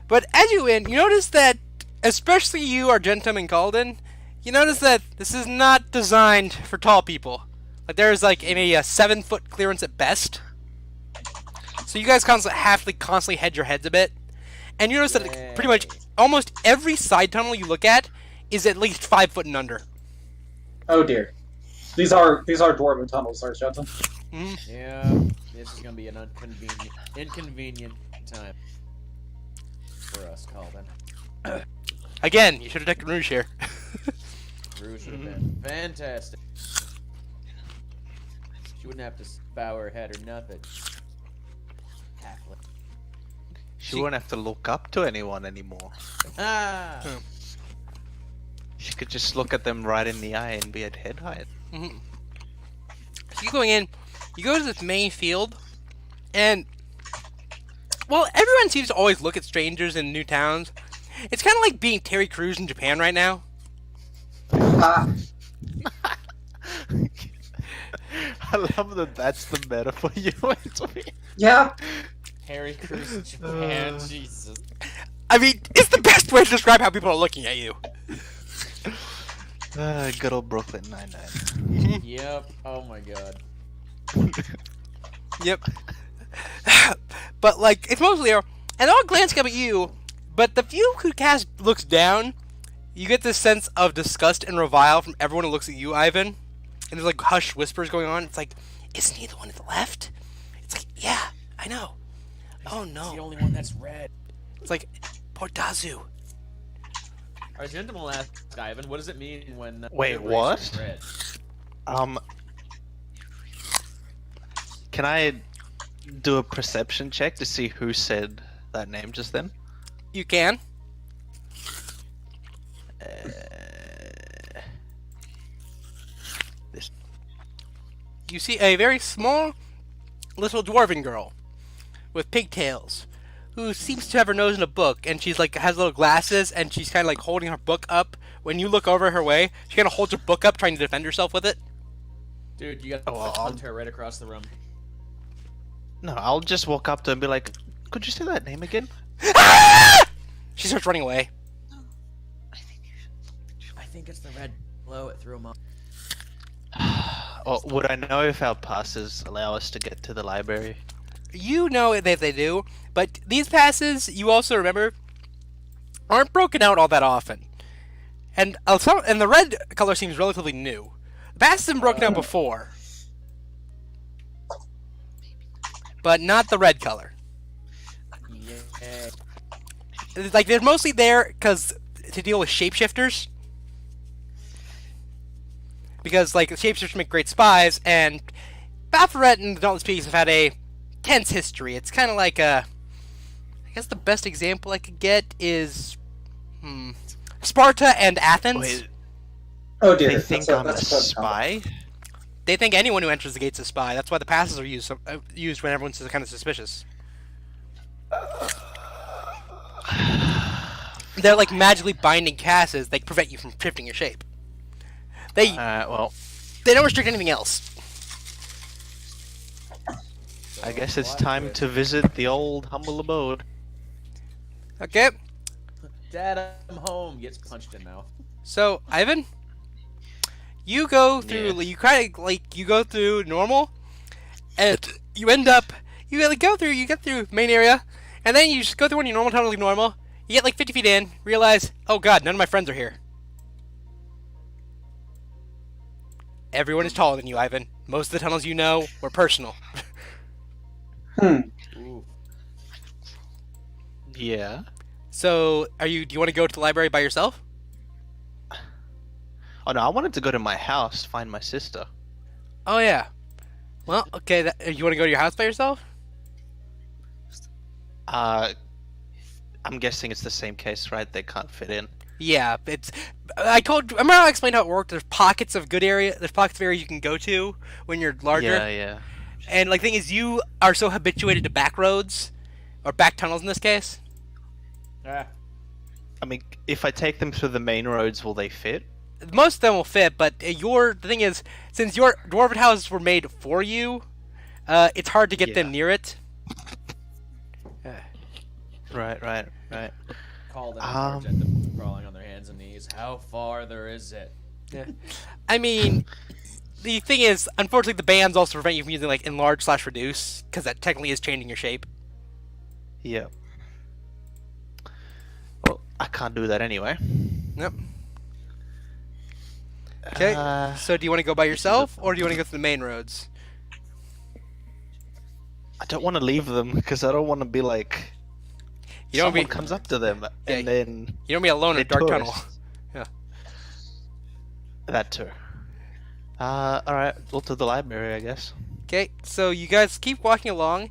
[SPEAKER 2] But as you go in, you notice that, especially you, Argentum and Calden, you notice that this is not designed for tall people. Like there's like maybe a 7-foot clearance at best. So you guys have to constantly hedge your heads a bit. And you notice that pretty much almost every side tunnel you look at is at least 5 foot and under.
[SPEAKER 3] Oh dear. These are dwarven tunnels, Sir Shelton.
[SPEAKER 1] Yeah, this is gonna be an inconvenient time for us, Calvin.
[SPEAKER 2] Again, you should have taken Rouge here.
[SPEAKER 1] Rouge would have been fantastic. She wouldn't have to bow her head or nothing. Halfling.
[SPEAKER 4] She won't have to look up to anyone anymore.
[SPEAKER 1] Ah!
[SPEAKER 4] She could just look at them right in the eye and be at head height.
[SPEAKER 2] Mm-hmm. So you're going in, you go to this main field, and, well, everyone seems to always look at strangers in new towns. It's kind of like being Terry Crews in Japan right now.
[SPEAKER 3] Ah.
[SPEAKER 4] I love that that's the metaphor you went with.
[SPEAKER 3] Yeah.
[SPEAKER 1] Harry Crews in Japan, Jesus.
[SPEAKER 2] I mean, it's the best way to describe how people are looking at you.
[SPEAKER 4] Good old Brooklyn Nine-Nine.
[SPEAKER 1] Yep. Oh my god.
[SPEAKER 2] Yep. But, like, it's mostly, and all glancing up at you, but the few who cast looks down, you get this sense of disgust and revile from everyone who looks at you, Ivan. And there's, like, hushed whispers going on. It's like, isn't he the one at the left? It's like, yeah, I know. Oh, no.
[SPEAKER 1] He's the only one that's red.
[SPEAKER 2] It's like, Portazu.
[SPEAKER 1] Our gentleman will ask Ivan, what does it mean when...
[SPEAKER 4] Wait, what?
[SPEAKER 1] Red?
[SPEAKER 4] Can I do a perception check to see who said that name just then?
[SPEAKER 2] You can. You see a very small little dwarven girl with pigtails who seems to have her nose in a book, and she's like has little glasses, and she's kind of like holding her book up. When you look over her way, she kind of holds her book up, trying to defend herself with it.
[SPEAKER 1] Dude, you gotta hunt her right across the room.
[SPEAKER 4] No, I'll just walk up to her and be like, could you say that name again?
[SPEAKER 2] She starts running away.
[SPEAKER 1] I think it's the red glow it threw him up.
[SPEAKER 4] Oh, would I know if our passes allow us to get to the library?
[SPEAKER 2] You know that they do, but these passes, you also remember, aren't broken out all that often. And the red color seems relatively new. The passes have been broken out before, but not the red color.
[SPEAKER 1] Yeah.
[SPEAKER 2] Like, they're mostly there because to deal with shapeshifters. Because, like, the shapeshifters make great spies, and Baphoret and the Dauntless Peaks have had a tense history. It's kind of like I guess the best example I could get is Sparta and Athens.
[SPEAKER 4] Wait,
[SPEAKER 3] Oh dear.
[SPEAKER 4] they think I'm a spy?
[SPEAKER 2] They think anyone who enters the gate's a spy. That's why the passes are used when everyone's kind of suspicious. They're like magically binding passes that prevent you from shifting your shape. They don't restrict anything else.
[SPEAKER 4] I guess it's time to visit the old humble abode.
[SPEAKER 2] Okay.
[SPEAKER 1] Dad, I'm home. Gets punched in mouth.
[SPEAKER 2] So, Ivan, you go through.
[SPEAKER 4] Yes.
[SPEAKER 2] You kind of you go through normal, and you end up. You get through main area, and then you just go through one of your normal tunnels like normal. You get like 50 feet in, realize, oh god, none of my friends are here. Everyone is taller than you, Ivan. Most of the tunnels you know were personal.
[SPEAKER 1] Ooh.
[SPEAKER 4] Yeah.
[SPEAKER 2] So, do you want to go to the library by yourself?
[SPEAKER 4] Oh no, I wanted to go to my house, find my sister.
[SPEAKER 2] Oh yeah. Well, okay. You want to go to your house by yourself?
[SPEAKER 4] I'm guessing it's the same case, right? They can't fit in.
[SPEAKER 2] Yeah, remember how I explained how it worked? There's pockets of there's pockets of areas you can go to when you're larger.
[SPEAKER 4] Yeah.
[SPEAKER 2] And like, the thing is, you are so habituated to back roads, or back tunnels in this case.
[SPEAKER 1] Ah.
[SPEAKER 4] I mean, if I take them through the main roads, will they fit?
[SPEAKER 2] Most of them will fit, but the thing is, since your dwarven houses were made for you, it's hard to get them near it.
[SPEAKER 4] Right.
[SPEAKER 1] Call them crawling on their hands and knees. How farther is it?
[SPEAKER 2] Yeah. I mean, the thing is, unfortunately, the bands also prevent you from using like enlarge/reduce because that technically is changing your shape.
[SPEAKER 4] Yeah. Well, I can't do that anyway.
[SPEAKER 2] Yep. Okay. So do you want to go by yourself, or do you want to go through the main roads?
[SPEAKER 4] I don't want to leave them because I don't want to be like. Someone comes up to them and then.
[SPEAKER 2] You don't be alone in a dark tunnel. Yeah.
[SPEAKER 4] That too. Alright, we'll to the library, I guess.
[SPEAKER 2] Okay, so you guys keep walking along,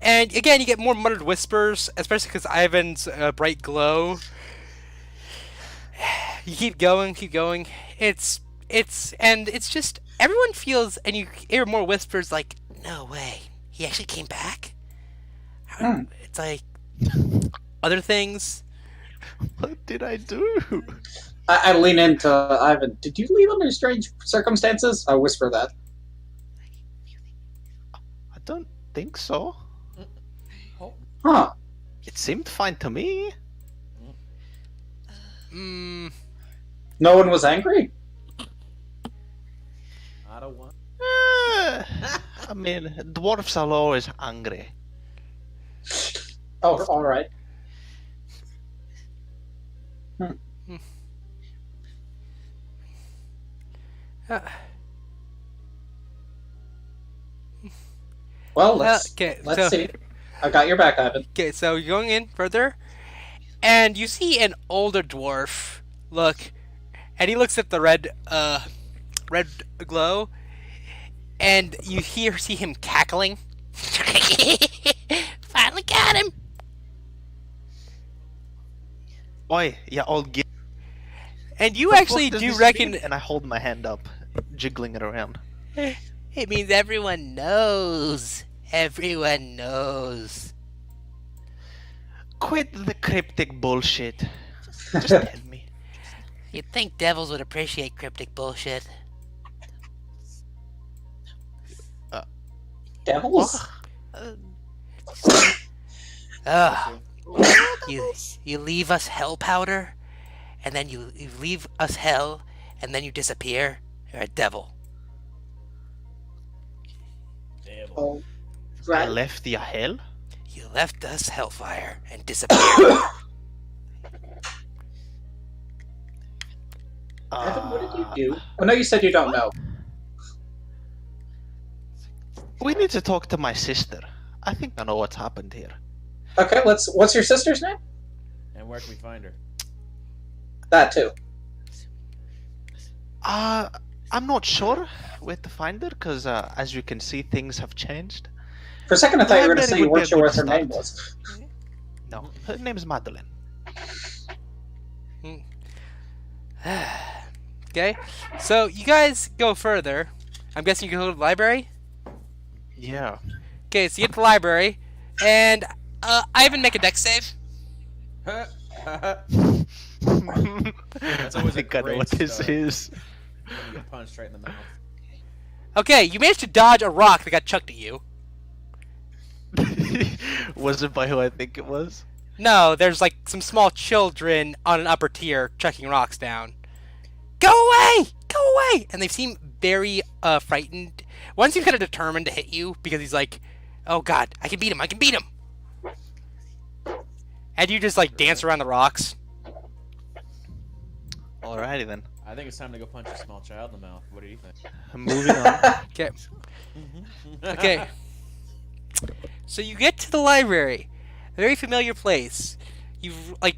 [SPEAKER 2] and again, you get more muttered whispers, especially because Ivan's bright glow. You keep going. It's just everyone feels, and you hear more whispers like, "No way, he actually came back." It's like other things.
[SPEAKER 4] What did I do?
[SPEAKER 3] I lean into Ivan. Did you leave under strange circumstances? I whisper that.
[SPEAKER 4] I don't think so.
[SPEAKER 3] Huh.
[SPEAKER 4] It seemed fine to me.
[SPEAKER 3] No one was angry?
[SPEAKER 1] I don't want.
[SPEAKER 4] I mean, dwarves are always angry.
[SPEAKER 3] Oh, alright. Well, let's see. I got your back, Ivan.
[SPEAKER 2] Okay, so you're going in further, and you see an older dwarf look, and he looks at the red glow, and you see him cackling. Finally got him.
[SPEAKER 4] Oi, yeah, old git.
[SPEAKER 2] And you actually do reckon...
[SPEAKER 4] And I hold my hand up, jiggling it around.
[SPEAKER 2] It means everyone knows. Everyone knows.
[SPEAKER 4] Quit the cryptic bullshit. Just tell me.
[SPEAKER 2] You'd think devils would appreciate cryptic bullshit.
[SPEAKER 3] Devils?
[SPEAKER 2] You leave us hell powder, and then you leave us hell, and then you disappear. You're a devil.
[SPEAKER 3] Oh,
[SPEAKER 4] I
[SPEAKER 3] right.
[SPEAKER 4] left you hell?
[SPEAKER 2] You left us hellfire and disappeared.
[SPEAKER 3] Ivan, what did you do? Oh, no, you said you don't know.
[SPEAKER 4] We need to talk to my sister. I think I know what's happened here.
[SPEAKER 3] Okay, what's your sister's name?
[SPEAKER 1] And where can we find her?
[SPEAKER 3] That too.
[SPEAKER 4] I'm not sure where to find her, because as you can see, things have changed.
[SPEAKER 3] For a second, I thought you were going to say you weren't sure what her name was.
[SPEAKER 4] No, her name is Madeline.
[SPEAKER 2] Okay, so you guys go further. I'm guessing you can go to the library?
[SPEAKER 4] Yeah.
[SPEAKER 2] Okay, so you get to the library, and Ivan, make a dex save.
[SPEAKER 1] That's
[SPEAKER 4] I
[SPEAKER 1] always
[SPEAKER 4] think I know what this is.
[SPEAKER 1] You get punched right in the mouth.
[SPEAKER 2] Okay, you managed to dodge a rock that got chucked at you.
[SPEAKER 4] Was it by who I think it was?
[SPEAKER 2] No, there's like some small children on an upper tier chucking rocks down. Go away! Go away! And they seem very frightened. One seems kind of determined to hit you because he's like, oh god, I can beat him, I can beat him! And you just like dance around the rocks.
[SPEAKER 4] Alrighty then.
[SPEAKER 1] I think it's time to go punch a small child in the mouth. What do you think?
[SPEAKER 4] Moving on.
[SPEAKER 2] Okay. Okay. So you get to the library, a very familiar place. You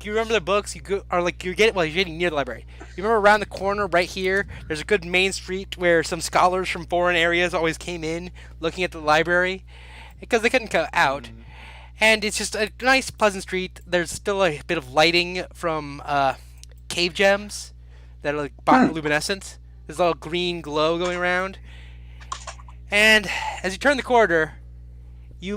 [SPEAKER 2] remember the books. You're getting near the library. You remember around the corner right here. There's a good main street where some scholars from foreign areas always came in, looking at the library, because they couldn't go out. And it's just a nice, pleasant street. There's still a bit of lighting from cave gems that are like bioluminescent. There's a little green glow going around. And as you turn the corner, you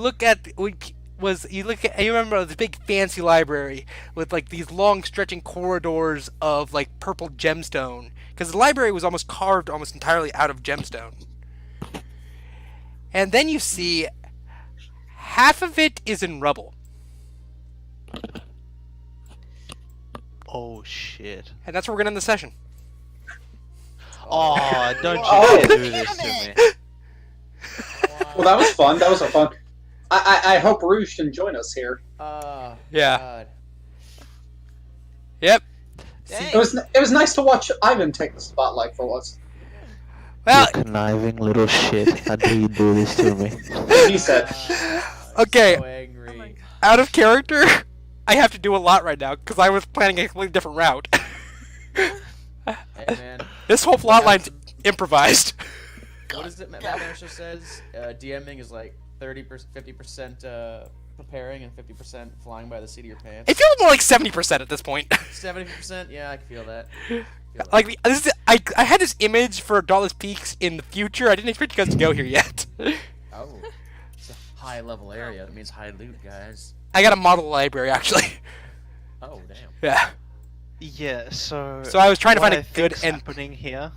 [SPEAKER 2] remember this big fancy library with like these long stretching corridors of like purple gemstone, because the library was almost carved almost entirely out of gemstone. And then you see half of it is in rubble.
[SPEAKER 4] Oh shit.
[SPEAKER 2] And that's where we're gonna end the session.
[SPEAKER 4] Oh, don't you
[SPEAKER 3] Oh.
[SPEAKER 4] dare do this to me.
[SPEAKER 3] Well, that was fun. That was a fun. I hope Rouge can join us here.
[SPEAKER 2] Yeah.
[SPEAKER 1] God.
[SPEAKER 2] Yep.
[SPEAKER 1] Dang.
[SPEAKER 3] It was nice to watch Aivan take the spotlight for once.
[SPEAKER 2] Well,
[SPEAKER 4] You conniving little shit. How do you do this to me?
[SPEAKER 3] He said.
[SPEAKER 2] Okay.
[SPEAKER 1] So angry.
[SPEAKER 2] out of character, I have to do a lot right now because I was planning a completely different route.
[SPEAKER 1] Hey, man.
[SPEAKER 2] This whole plot line's improvised.
[SPEAKER 1] What is it? Matt Marshall says DMing is like 30%, 50% preparing and 50% flying by the seat of your pants.
[SPEAKER 2] It feels more like 70% at this point.
[SPEAKER 1] 70%? Yeah, I can feel that.
[SPEAKER 2] Like I had this image for Dauntless Peaks in the future. I didn't expect you guys to go here yet.
[SPEAKER 1] Oh, it's a high level area. That means high loot, guys.
[SPEAKER 2] I got a model library actually.
[SPEAKER 1] Oh, damn.
[SPEAKER 2] Yeah.
[SPEAKER 4] Yeah, so
[SPEAKER 2] I was trying to
[SPEAKER 4] what
[SPEAKER 2] find a
[SPEAKER 4] I
[SPEAKER 2] good
[SPEAKER 4] think's
[SPEAKER 2] end.
[SPEAKER 4] happening here.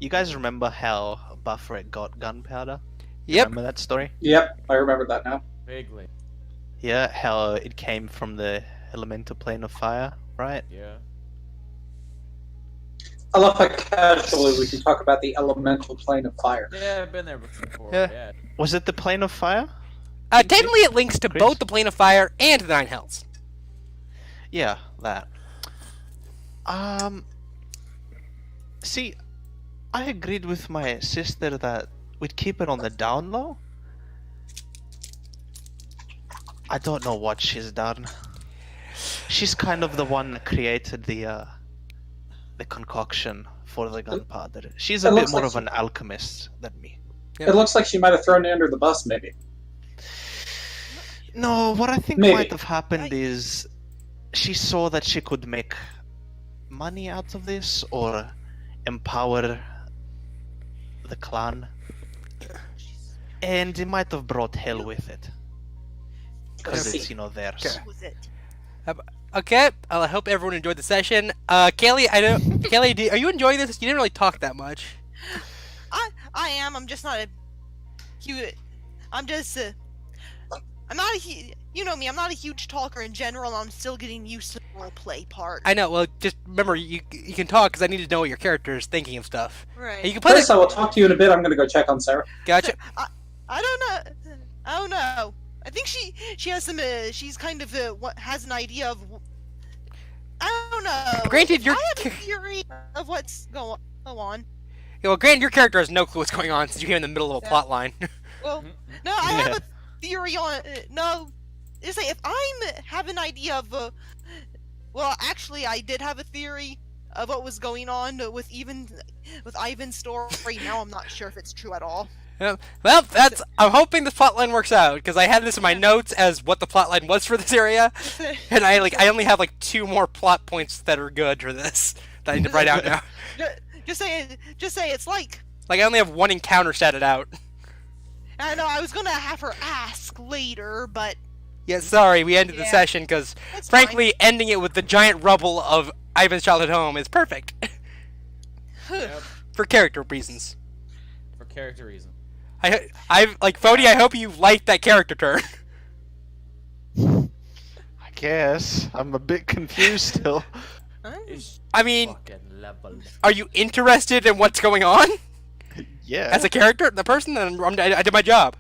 [SPEAKER 4] You guys remember how Baphoret got gunpowder?
[SPEAKER 2] Yep.
[SPEAKER 4] Remember that story?
[SPEAKER 3] Yep, I remember that now.
[SPEAKER 1] Vaguely.
[SPEAKER 4] Yeah, how it came from the elemental plane of fire, right?
[SPEAKER 1] Yeah.
[SPEAKER 3] I love how casually we can talk about the elemental plane of fire.
[SPEAKER 1] Yeah, I've been there before.
[SPEAKER 2] Yeah.
[SPEAKER 1] Yeah.
[SPEAKER 4] Was it the plane of fire?
[SPEAKER 2] Technically, it links to
[SPEAKER 4] Chris?
[SPEAKER 2] both the Plane of Fire and the Nine Hells.
[SPEAKER 4] Yeah, that. See, I agreed with my sister that we'd keep it on the down low. I don't know what she's done. She's kind of the one that created the concoction for the gunpowder. She's a
[SPEAKER 3] It
[SPEAKER 4] bit
[SPEAKER 3] looks
[SPEAKER 4] more
[SPEAKER 3] like
[SPEAKER 4] of an alchemist than me.
[SPEAKER 3] It looks like she might have thrown you under the bus, maybe.
[SPEAKER 4] No, what I think
[SPEAKER 3] Maybe.
[SPEAKER 4] might have happened is she saw that she could make money out of this or empower the clan, and it might have brought hell with it because
[SPEAKER 3] Okay.
[SPEAKER 4] it's, you know, theirs.
[SPEAKER 2] Okay.
[SPEAKER 5] Was it?
[SPEAKER 2] Okay. I hope everyone enjoyed the session. Kaylee, Kaylee, are you enjoying this? You didn't really talk that much.
[SPEAKER 5] I am. I'm just not a huge. I'm just. I'm not a. You know me. I'm not a huge talker in general. I'm still getting used to the role play part.
[SPEAKER 2] I know. Well, just remember you can talk because I need to know what your character is thinking of stuff.
[SPEAKER 5] Right.
[SPEAKER 2] And you can play
[SPEAKER 3] Chris,
[SPEAKER 2] this.
[SPEAKER 3] I will talk to you in a bit. I'm going to go check on Sarah.
[SPEAKER 2] Gotcha.
[SPEAKER 5] I don't know. I don't know. I think she has some. She's kind of what has an idea of. I don't know.
[SPEAKER 2] Granted, your
[SPEAKER 5] I have a theory of what's go on.
[SPEAKER 2] Yeah, well, granted, your character has no clue what's going on since you're in the middle of a plot line.
[SPEAKER 5] Well, no, I have a theory on. No, just say if I'm have an idea of. Well, actually, I did have a theory of what was going on with Ivan's story. Now I'm not sure if it's true at all.
[SPEAKER 2] Yeah. Well, I'm hoping the plot line works out because I had this in my notes as what the plot line was for this area, and I only have like 2 more plot points that are good for this that I need to write out now.
[SPEAKER 5] Just say it's like.
[SPEAKER 2] Like I only have 1 encounter statted out.
[SPEAKER 5] I know I was gonna have her ask later, but
[SPEAKER 2] Yeah, sorry, we ended the
[SPEAKER 5] Yeah.
[SPEAKER 2] session because,
[SPEAKER 5] that's
[SPEAKER 2] frankly, ending it with the giant rubble of Ivan's childhood home is perfect
[SPEAKER 5] fine.
[SPEAKER 1] Yep.
[SPEAKER 2] for character reasons.
[SPEAKER 1] For character reasons.
[SPEAKER 2] Fody, I hope you liked that character turn.
[SPEAKER 4] I guess I'm a bit confused still.
[SPEAKER 1] It's
[SPEAKER 2] I mean,
[SPEAKER 1] fucking level.
[SPEAKER 2] are you interested in what's going on
[SPEAKER 4] Yeah.
[SPEAKER 2] as a character, the person? Then I did my job.